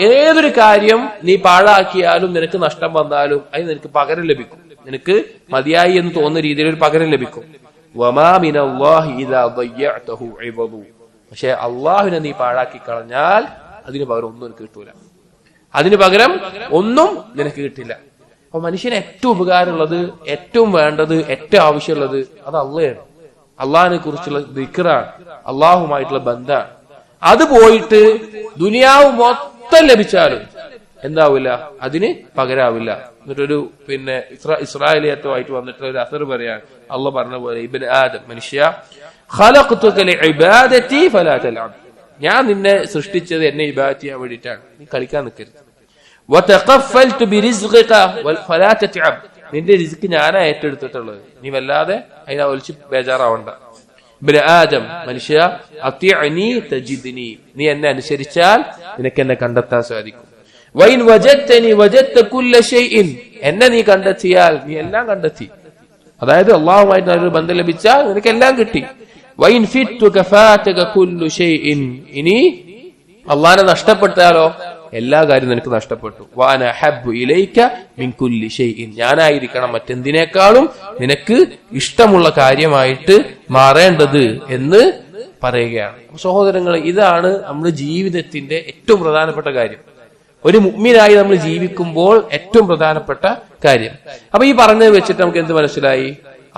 ഏതൊരു കാര്യം നീ പാഴാക്കിയാലും നിനക്ക് നഷ്ടം വന്നാലും അതിന് നിനക്ക് പകരം ലഭിക്കും. നിനക്ക് മതിയായി എന്ന് തോന്നുന്ന രീതിയിൽ ഒരു പകരം ലഭിക്കും. വമാ മിനല്ലാഹി ഇദാ വയ്യഅതഹു ഇവദു. പക്ഷെ അള്ളാഹുവിനെ നീ പാഴാക്കി കളഞ്ഞാൽ അതിന് പകരം ഒന്നും നിനക്ക് കിട്ടൂല. അതിന് പകരം ഒന്നും നിനക്ക് കിട്ടില്ല. അപ്പൊ മനുഷ്യന് ഏറ്റവും ഉപകാരമുള്ളത്, ഏറ്റവും വേണ്ടത്, ഏറ്റവും ആവശ്യമുള്ളത് അത് അള്ളയാണ്. അള്ളാഹിനെ കുറിച്ചുള്ള ദിക്റാണ്, അള്ളാഹുമായിട്ടുള്ള ബന്ധമാണ്. അത് പോയിട്ട് ദുനിയാവ് മൊത്തം ലഭിച്ചാലും എന്താവില്ല, അതിന് പകരാവില്ല. എന്നിട്ടൊരു ഇസ്രായേലിയത്തുമായിട്ട് വന്നിട്ടുള്ള ഒരു അസർ പറയാണ്, അള്ളാഹ് പറഞ്ഞ പോലെ ഇബ്നു ആദം, മനുഷ്യ ഖലഖ്തുക ലിഇബാദതി ഫലാ തൽഅബ്, ഞാൻ നിന്നെ സൃഷ്ടിച്ചത് എന്നെ ഇബാദത്ത് ചെയ്യാൻ വേണ്ടിയിട്ടാണ്, നീ കളിക്കാൻ നിൽക്കരുത്. വതഖഫൽതു ബിറിസ്ഖിക ഫലാ തത്അബ്, നിന്റെ റിസ്ക് ഞാനാ ഏറ്റെടുത്തിട്ടുള്ളത്, നീ വല്ലാതെ അതിനെ ഒലിച്ച് ബേജാറാവണ്ട. ഇബ്നു ആദം, മനുഷ്യ അത്തിഅനി തജിദ്നി, നീ എന്നെ അനുസരിച്ചാൽ നിനക്ക് എന്നെ കണ്ടെത്താൻ സാധിക്കും. വൈൻ വജദ്തനി വജദ്ത കുല്ല ഷൈഇൻ, എന്നെ നീ കണ്ടെത്തിയാൽ നീ എല്ലാം കണ്ടെത്തി. അതായത് അള്ളാഹുമായിട്ട് നല്ലൊരു ബന്ധം ലഭിച്ചാൽ നിനക്ക് എല്ലാം കിട്ടി. വൈൻ ഫിത്തു കഫാതക കുല്ലു ഷൈഇൻ, ഇനി അള്ളാഹനെ നഷ്ടപ്പെട്ടാലോ എല്ലാ കാര്യവും നിനക്ക് നഷ്ടപ്പെട്ടു. വാന ഹബ്ബു ഇലൈക മിൻ കുല്ലി ഷൈഇൻ, ഞാനായിരിക്കണം മറ്റെന്തിനേക്കാളും നിനക്ക് ഇഷ്ടമുള്ള കാര്യമായിട്ട് മാറേണ്ടത് എന്ന് പറയുകയാണ്. സഹോദരങ്ങളെ, ഇതാണ് നമ്മുടെ ജീവിതത്തിന്റെ ഏറ്റവും പ്രധാനപ്പെട്ട കാര്യം. ഒരു മുഅ്മിനായി നമ്മൾ ജീവിക്കുമ്പോൾ ഏറ്റവും പ്രധാനപ്പെട്ട കാര്യം. അപ്പൊ ഈ പറഞ്ഞത് വെച്ചിട്ട് നമുക്ക് എന്ത് മനസ്സിലായി?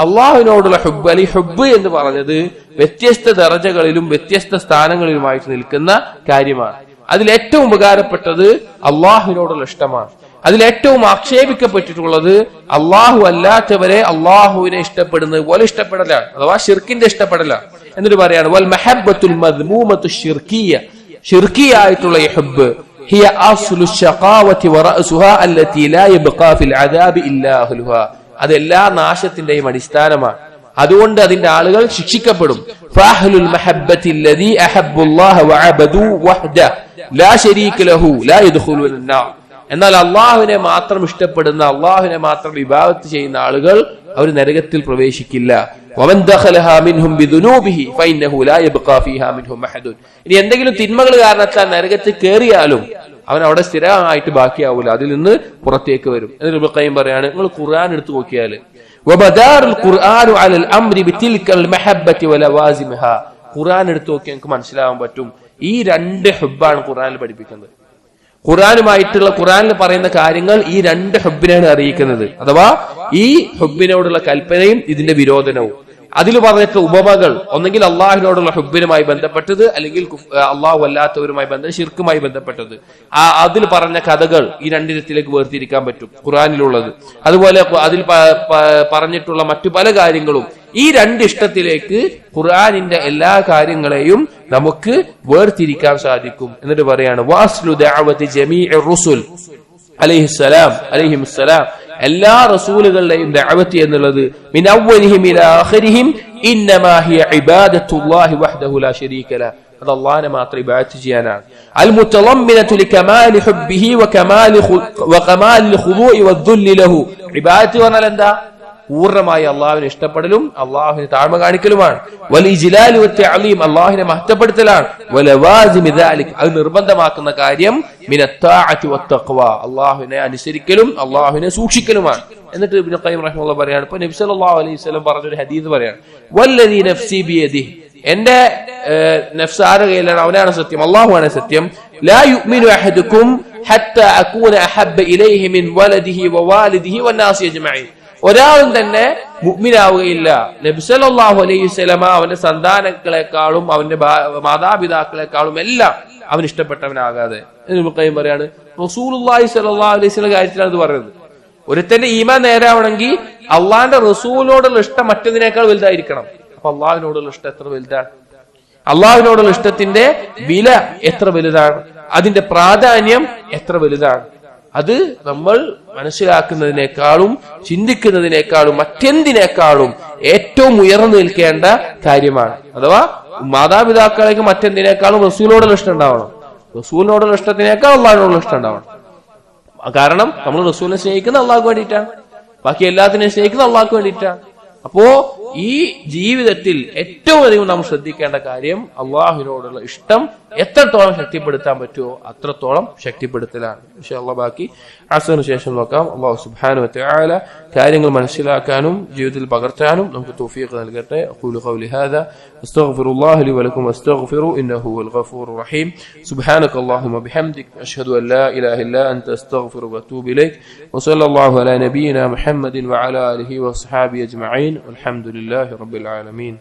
അള്ളാഹുവിനോടുള്ള ഹുബ്ബ്, അല്ലെ ഹുബ്ബ് എന്ന് പറഞ്ഞത് വ്യത്യസ്ത ദറജകളിലും വ്യത്യസ്ത സ്ഥാനങ്ങളിലുമായിട്ട് നിൽക്കുന്ന കാര്യമാണ്. അതിലേറ്റവും ഉപകാരപ്പെട്ടത് അള്ളാഹുവിനോടുള്ള ഇഷ്ടമാണ്. അതിലേറ്റവും ആക്ഷേപിക്കപ്പെട്ടിട്ടുള്ളത് അള്ളാഹു അല്ലാത്തവരെ അള്ളാഹുവിനെ ഇഷ്ടപ്പെടുന്നത് പോലെ ഇഷ്ടപ്പെടലാണ്, അഥവാ ഷിർക്കിന്റെ ഇഷ്ടപ്പെടലാണ്. എന്നിട്ട് പറയാണ് വൽ മഹബ്ബത്തുൽ മദ്മൂമത്തു ശിർക്കിയ, ശിർക്കിയായിട്ടുള്ള ഈ ഹുബ്ബ് ഹിയ അസ്ലു ശഖാവതി വറഅസുഹാ അല്ലതി ലാ യബ്ഖാ ഫിൽ അദാബി ഇല്ലാ അഹ്ലുഹാ, അതെല്ലാ നാശത്തിന്റെയും അടിസ്ഥാനമാണ്. അതുകൊണ്ട് അതിന്റെ ആളുകൾ ശിക്ഷിക്കപ്പെടും. ഫഅഹ്ലുൽ മഹബ്ബത്തി അല്ലദീ അഹബ്ബുല്ലാഹ വഅബദു വഹ്ദഹ ലാ ശരീക ലഹു ലാ യദ്ഖുലുന അന്നാർ. എന്നാൽ അള്ളാഹുവിനെ മാത്രം ഇഷ്ടപ്പെടുന്ന, അള്ളാഹുവിനെ മാത്രം ഇബാദത്ത് ചെയ്യുന്ന ആളുകൾ അവർ നരകത്തിൽ പ്രവേശിക്കില്ല. വമൻ ദഖലഹാ മിൻഹും ബിദുനൂബിഹി ഫഇന്നഹു ലാ യബ്ഖാ ഫീഹാ മിൻഹും അഹദുൻ. ഇനി എന്തെങ്കിലും തിന്മകൾ കാരണത്താൽ നരകത്തിൽ കയറിയാലും അവൻ അവിടെ സ്ഥിരമായിട്ട് ബാക്കിയാവില്ല, അതിൽ നിന്ന് പുറത്തേക്ക് വരും. എന്നിട്ട് ഇബ്നു ഖയ്യിം പറയാണ്, നിങ്ങൾ ഖുർആൻ എടുത്തു നോക്കിയാൽ വബദാറുൽ ഖുർആനു അലൽ അംരി ബിതിൽകൽ മഹബ്ബതി വലവാസിമഹാ, ഖുർആൻ എടുത്തു നോക്കിയാൽ നിങ്ങൾക്ക് മനസ്സിലാവാൻ പറ്റും ഈ രണ്ട് ഹുബ്ബാണ് ഖുർആനിൽ പഠിപ്പിക്കുന്നത്. ഖുർആനുമായിട്ടുള്ള, ഖുർആനിൽ പറയുന്ന കാര്യങ്ങൾ ഈ രണ്ട് ഹുബ്ബിനെയാണ് അറിയിക്കുന്നത്. അഥവാ ഈ ഹുബ്ബിനോടുള്ള കൽപ്പനയും ഇതിന്റെ വിരോധനവും. അതിൽ പറഞ്ഞിട്ടുള്ള ഉപമകൾ ഒന്നെങ്കിൽ അള്ളാഹിനോടുള്ള ഹുബ്ബിനുമായി ബന്ധപ്പെട്ടത്, അല്ലെങ്കിൽ അള്ളാഹു അല്ലാത്തവരുമായി ഷിർക്കുമായി ബന്ധപ്പെട്ടത്. അതിൽ പറഞ്ഞ കഥകൾ ഈ രണ്ടിനത്തിലേക്ക് വേർതിരിക്കാൻ പറ്റും ഖുർആനിലുള്ളത്. അതുപോലെ അതിൽ പറഞ്ഞിട്ടുള്ള മറ്റു പല കാര്യങ്ങളും ഈ രണ്ട് ഇഷ്ടത്തിലേക്ക് ഖുർആനിന്റെ എല്ലാ കാര്യങ്ങളെയും നമുക്ക് വേർതിരിക്കാൻ സാധിക്കും. എന്നിട്ട് പറയാണ് വാസ്ലു ദഅവതി ജമീഇ റുസുൽ അലൈഹിസ്സലാം, എല്ലാ റസൂലുകളുടെയും ദഅവത്ത് എന്നുള്ളത് മിൻ അവ്വലിഹിം ഇലാ ആഖിരിഹിം ഇന്നമാ ഹിയ ഇബാദത്തുല്ലാഹി വഹ്ദഹു ലാ ശരീക ലഹു, അത് അല്ലാഹുവിനെ മാത്രം ഇബാദത്ത് ചെയ്യാനാണ്. അൽ മുതളമ്മിനതു ലികമാലി ഹുബ്ബിഹി വകമാലിൽ ഖുദൂഇ വദ്ദുല്ലി ലഹു. ഇബാദത്ത് പറഞ്ഞാൽ എന്താ? പൂർണ്ണമായി അള്ളാഹുവിനെ ഇഷ്ടപ്പെടലും അള്ളാഹുവിനെ താഴ്മ കാണിക്കലുമാണ്. വൽ ഇജ്ലാലി വത്തഅലീം, അള്ളാഹുവിനെ മഹത്വപ്പെടുത്തലാണ്. വലവാസിമി ദാലിക്, അത് നിർബന്ധമാക്കുന്ന കാര്യം മിനത്താഅതി വത്തഖ്വ, അള്ളാഹുവിനെ അനുസരിക്കലും അള്ളാഹുവിനെ സൂക്ഷിക്കലുമാണ്. എന്നിട്ട് ഇബ്നു ഖയ്യിം റഹിമഹുല്ലാഹ് പറയാണ്, ഇപ്പോ നബി സല്ലല്ലാഹു അലൈഹി വസല്ലം പറഞ്ഞൊരു ഹദീസ് പറയാണ്, വല്ലദീ നഫ്സി ബിയദിഹി, എന്റെ നഫ്സ് ആരുടെ കയ്യിലാണ്? അവനാണ് സത്യം, അള്ളാഹുവാണ് സത്യം. ലാ യുഅ്മിനു അഹദുക്കും ഹത്താ അകൂന അഹബ്ബ ഇലൈഹി മിൻ വലദിഹി വവാലിദിഹി വന്നാസി അജ്മഈൻ, ഒരാളും തന്നെ മുഅ്മിനാവുകയില്ല നബി സല്ലല്ലാഹു അലൈഹി വസല്ലമ അവന്റെ സന്താനങ്ങളെക്കാളും അവന്റെ മാതാപിതാക്കളെക്കാളും എല്ലാം അവൻ ഇഷ്ടപ്പെട്ടവനാകാതെ. ഇബ്നു ഖയ്യിം പറയാണ്, റസൂലുള്ളാഹി സ്വല്ലല്ലാഹു അലൈഹി വസല്ലം കാര്യത്തിലാണ് ഇത് പറയുന്നത്. ഒരുത്തന്റെ ഈമാൻ നേരാവണമെങ്കിൽ അള്ളാഹിന്റെ റസൂലിനോടുള്ള ഇഷ്ടം മറ്റതിനേക്കാൾ വലുതായിരിക്കണം. അപ്പൊ അള്ളാഹിനോടുള്ള ഇഷ്ടം എത്ര വലുതാണ്? അള്ളാഹിനോടുള്ള ഇഷ്ടത്തിന്റെ വില എത്ര വലുതാണ്? അതിന്റെ പ്രാധാന്യം എത്ര വലുതാണ്? അത് നമ്മൾ മനസ്സിലാക്കുന്നതിനേക്കാളും ചിന്തിക്കുന്നതിനേക്കാളും മറ്റെന്തിനേക്കാളും ഏറ്റവും ഉയർന്നു നിൽക്കേണ്ട കാര്യമാണ്. അഥവാ മാതാപിതാക്കളേക്ക് മറ്റെന്തിനേക്കാളും റസൂലിനോടുള്ള ഇഷ്ടം ഉണ്ടാവണം. റസൂലിനോടുള്ള ഇഷ്ടത്തിനേക്കാൾ അള്ളാഹിനോടുള്ള ഇഷ്ടം ഉണ്ടാവണം. കാരണം നമ്മൾ റസൂലിനെ സ്നേഹിക്കുന്ന അള്ളാഹ്ക്ക് വേണ്ടിയിട്ടാണ്, ബാക്കി എല്ലാത്തിനെയും സ്നേഹിക്കുന്ന അള്ളാഹ്ക്ക് വേണ്ടിയിട്ടാണ്. അപ്പോ ഈ ജീവിതത്തിൽ ഏറ്റവും അധികം നാം ശ്രദ്ധിക്കേണ്ട കാര്യം അള്ളാഹുവിനോടുള്ള ഇഷ്ടം എത്രത്തോളം ശക്തിപ്പെടുത്താൻ പറ്റുമോ അത്രത്തോളം ശക്തിപ്പെടുത്തലാണ്. ഇൻഷാ അല്ലാഹ് ബാക്കി അസ്റിന് ശേഷം നോക്കാം. അല്ലാഹു സുബ്ഹാനഹു വ തആല കാര്യങ്ങൾ മനസ്സിലാക്കാനും ജീവിതത്തിൽ പകർത്താനും നമുക്ക് തൗഫീഖ് നൽകട്ടെ. അഖൂലു ഖൗലി ഹാദാ അസ്തഗ്ഫിറുല്ലാഹ ലി വലക്കും വസ്തഗ്ഫിറു ഇന്നഹു ഹുവൽ ഗഫൂറുർ റഹീം. സുബ്ഹാനകല്ലാഹുമ്മ ബിഹംദിക അഷ്ഹദു അൻ ലാ ഇലാഹ ഇല്ലാ അൻത അസ്തഗ്ഫിറുക വഅതൂബു ഇലൈക്. വസല്ലല്ലാഹു അലാ നബിയിനാ മുഹമ്മദിൻ വഅലാ ആലിഹി വസ്ഹാബിഹി അജ്മഈൻ. വൽഹംദുലില്ലാഹി റബ്ബിൽ ആലമീൻ.